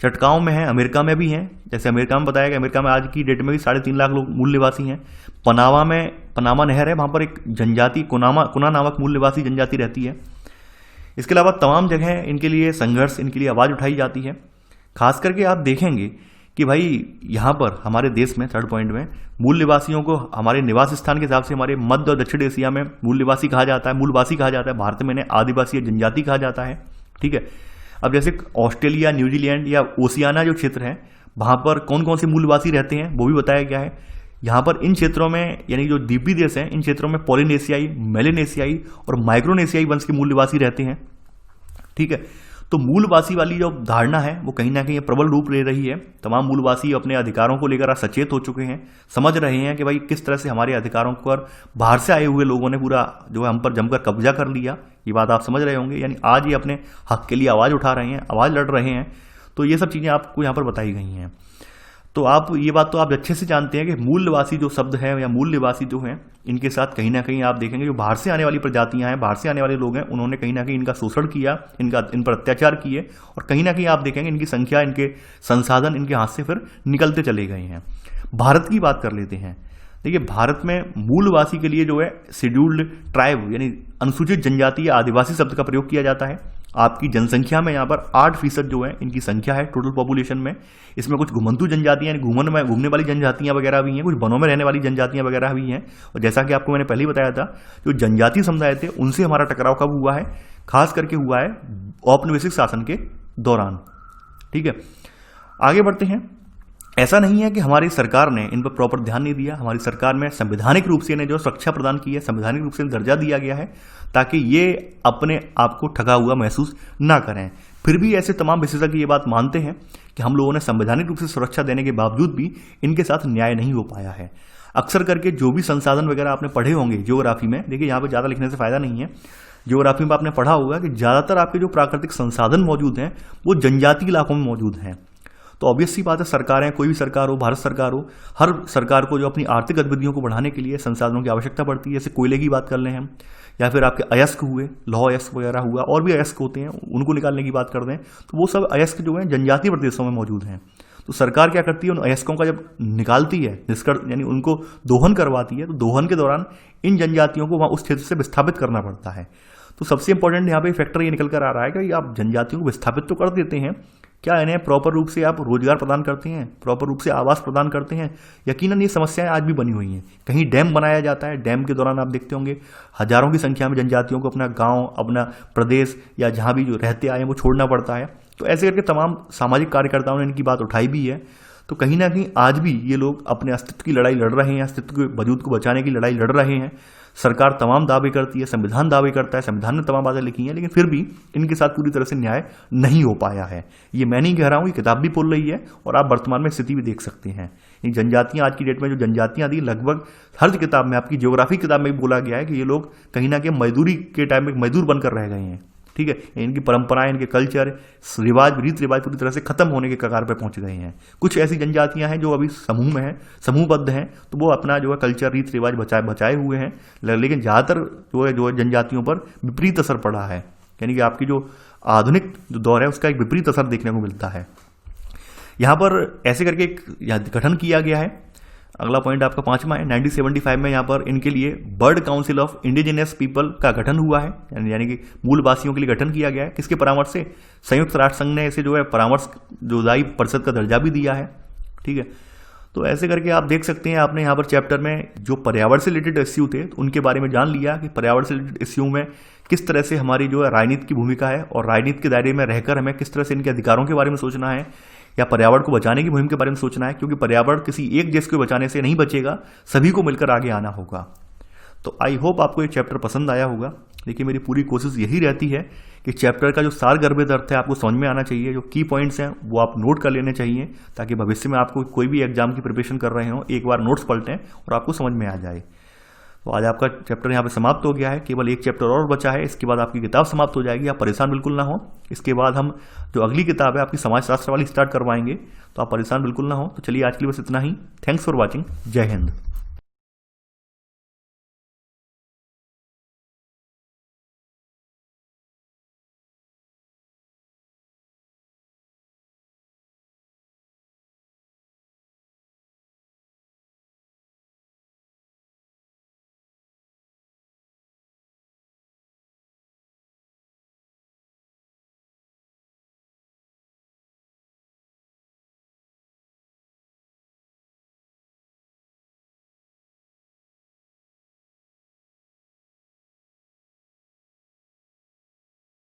चटकाओं में है, अमेरिका में भी हैं। जैसे अमेरिका में बताया गया, अमेरिका में आज की डेट में भी 3.5 लाख लोग मूल निवासी हैं। पनामा नहर है, वहाँ पर एक जनजाति कुना नामक मूल निवासी जनजाति रहती है। इसके अलावा तमाम जगह इनके लिए संघर्ष, इनके लिए आवाज़ उठाई जाती है। खास करके आप देखेंगे कि भाई यहाँ पर हमारे देश में 3rd पॉइंट में मूल निवासियों को हमारे निवास स्थान के हिसाब से हमारे मध्य और दक्षिण एशिया में मूल निवासी कहा जाता है, मूलवासी कहा जाता है। भारत में इन्हें आदिवासी या जनजाति कहा जाता है। ठीक है, अब जैसे ऑस्ट्रेलिया, न्यूजीलैंड या ओशियाना जो क्षेत्र है, वहाँ पर कौन कौन से मूलवासी रहते हैं वो भी बताया गया है। यहाँ पर इन क्षेत्रों में, यानी जो द्वीपीय देश हैं, इन क्षेत्रों में पॉलिनेशियाई, मेलेनेशियाई और माइक्रोनेशियाई वंश के मूल निवासी रहते हैं। ठीक है, तो मूलवासी वाली जो धारणा है वो कहीं ना कहीं प्रबल रूप ले रही है। तमाम मूलवासी अपने अधिकारों को लेकर सचेत हो चुके हैं, समझ रहे हैं कि भाई किस तरह से हमारे अधिकारों पर बाहर से आए हुए लोगों ने पूरा जो है हम पर जमकर कब्जा कर लिया। ये बात आप समझ रहे होंगे, यानी आज ये अपने हक के लिए आवाज़ उठा रहे हैं, आवाज़ लड़ रहे हैं। तो ये सब चीज़ें आपको यहाँ पर बताई गई हैं। तो आप ये बात तो आप अच्छे से जानते हैं कि मूल निवासी जो शब्द है या मूल निवासी जो हैं, इनके साथ कहीं ना कहीं आप देखेंगे जो बाहर से आने वाली प्रजातियां हैं, बाहर से आने वाले लोग हैं, उन्होंने कहीं ना कहीं इनका शोषण किया, इन पर अत्याचार किए, और कहीं ना कहीं आप देखेंगे इनकी संख्या, इनके संसाधन इनके हाथ से फिर निकलते चले गए हैं। भारत की बात कर लेते हैं। देखिए, भारत में मूलवासी के लिए जो है शेड्यूल्ड ट्राइब यानी अनुसूचित जनजाति या आदिवासी शब्द का प्रयोग किया जाता है। आपकी जनसंख्या में यहाँ पर 8% जो है इनकी संख्या है टोटल पॉपुलेशन में। इसमें कुछ घुमंतु जनजातियां, घूमने वाली जनजातियां वगैरह भी हैं, कुछ वनों में रहने वाली जनजातियां वगैरह भी हैं। और जैसा कि आपको मैंने पहले ही बताया था, जो जनजातीय समुदाय थे उनसे हमारा टकराव कब हुआ है, खास करके हुआ है औपनिवेशिक शासन के दौरान। ठीक है, आगे बढ़ते हैं। ऐसा नहीं है कि हमारी सरकार ने इन पर प्रॉपर ध्यान नहीं दिया। हमारी सरकार में संवैधानिक रूप से इन्हें जो सुरक्षा प्रदान की है, संवैधानिक रूप से दर्जा दिया गया है ताकि ये अपने आप को ठगा हुआ महसूस ना करें। फिर भी ऐसे तमाम विशेषज्ञ ये बात मानते हैं कि हम लोगों ने संवैधानिक रूप से सुरक्षा देने के बावजूद भी इनके साथ न्याय नहीं हो पाया है। अक्सर करके जो भी संसाधन वगैरह आपने पढ़े होंगे जियोग्राफी में, देखिए यहाँ पर ज़्यादा लिखने से फायदा नहीं है। जियोग्राफी में आपने पढ़ा होगा कि ज़्यादातर आपके जो प्राकृतिक संसाधन मौजूद हैं वो जनजातीय इलाकों में मौजूद हैं। तो ऑब्वियस सी बात है, सरकारें, कोई भी सरकार हो, भारत सरकार हो, हर सरकार को जो अपनी आर्थिक गतिविधियों को बढ़ाने के लिए संसाधनों की आवश्यकता पड़ती है। जैसे कोयले की बात कर लें हम, या फिर आपके अयस्क हुए, लौह अयस्क वगैरह हुआ, और भी अयस्क होते हैं, उनको निकालने की बात कर दें तो वो सब अयस्क जो है जनजातीय प्रदेशों में मौजूद हैं। तो सरकार क्या करती है, उन अयस्कों का जब निकालती है, यानी उनको दोहन करवाती है, तो दोहन के दौरान इन जनजातियों को वहाँ उस क्षेत्र से विस्थापित करना पड़ता है। तो सबसे इंपॉर्टेंट यहाँ पे फैक्टर ये निकल कर आ रहा है कि आप जनजातियों को विस्थापित तो कर देते हैं, क्या इन्हें प्रॉपर रूप से आप रोजगार प्रदान करते हैं, प्रॉपर रूप से आवास प्रदान करते हैं? यकीनन ये समस्याएं आज भी बनी हुई हैं। कहीं डैम बनाया जाता है, डैम के दौरान आप देखते होंगे हजारों की संख्या में जनजातियों को अपना गांव, अपना प्रदेश या जहां भी जो रहते आए वो छोड़ना पड़ता है। तो ऐसे करके तमाम सामाजिक कार्यकर्ताओं ने इनकी बात उठाई भी है। तो कहीं ना कहीं आज भी ये लोग अपने अस्तित्व की लड़ाई लड़ रहे हैं, अस्तित्व के वजूद को बचाने की लड़ाई लड़ रहे हैं। सरकार तमाम दावे करती है, संविधान दावे करता है, संविधान ने तमाम बातें लिखी हैं, लेकिन फिर भी इनके साथ पूरी तरह से न्याय नहीं हो पाया है। ये मैं नहीं कह रहा हूँ, ये किताब भी बोल रही है और आप वर्तमान में स्थिति भी देख सकते हैं। ये जनजातियां आज की डेट में जो जनजातियां थी, लगभग हर किताब में, आपकी ज्योग्राफी किताब में भी बोला गया है कि ये लोग कहीं ना कहीं मजदूरी के टाइम में मजदूर बनकर रह गए हैं। ठीक है, इनकी परंपराएं, इनके कल्चर, रिवाज, रीत रिवाज पूरी तरह से खत्म होने के कगार पर पहुंच गए हैं। कुछ ऐसी जनजातियां हैं जो अभी समूह में हैं, समूहबद्ध हैं, तो वो अपना जो है कल्चर, रीत रिवाज बचाए हुए हैं, लेकिन ज़्यादातर जो है जनजातियों पर विपरीत असर पड़ा है। यानी कि आपकी जो आधुनिक जो दौर है उसका एक विपरीत असर देखने को मिलता है। यहाँ पर ऐसे करके एक गठन किया गया है। अगला पॉइंट आपका 5वां है। 1975 में यहाँ पर इनके लिए bird council of indigenous people का गठन हुआ है, यानी कि मूलवासियों के लिए गठन किया गया है। किसके परामर्श से? संयुक्त राष्ट्र संघ ने इसे जो है परामर्श जोदाई परिषद का दर्जा भी दिया है। ठीक है, तो ऐसे करके आप देख सकते हैं, आपने यहाँ पर चैप्टर में जो पर्यावरण से रिलेटेड इश्यू थे उनके बारे में जान लिया कि पर्यावरण से रिलेटेड इश्यू में किस तरह से हमारी जो है राजनीति की भूमिका है, और राजनीति के दायरे में रहकर हमें किस तरह से इनके अधिकारों के बारे में सोचना है या पर्यावरण को बचाने की मुहिम के बारे में सोचना है, क्योंकि पर्यावरण किसी एक देश को बचाने से नहीं बचेगा, सभी को मिलकर आगे आना होगा। तो आई होप आपको ये चैप्टर पसंद आया होगा। देखिए, मेरी पूरी कोशिश यही रहती है कि चैप्टर का जो सारगर्भित अर्थ है आपको समझ में आना चाहिए, जो की पॉइंट्स हैं वो आप नोट कर लेने चाहिए, ताकि भविष्य में आपको कोई भी एग्जाम की प्रिपरेशन कर रहे हो, एक बार नोट्स पलटें और आपको समझ में आ जाए। तो आज आपका चैप्टर यहाँ पे समाप्त हो गया है, केवल एक चैप्टर और बचा है, इसके बाद आपकी किताब समाप्त हो जाएगी। आप परेशान बिल्कुल ना हो, इसके बाद हम जो अगली किताब है आपकी समाजशास्त्र वाली स्टार्ट करवाएंगे, तो आप परेशान बिल्कुल ना हो। तो चलिए, आज के लिए बस इतना ही। Thanks for watching. जय हिंद।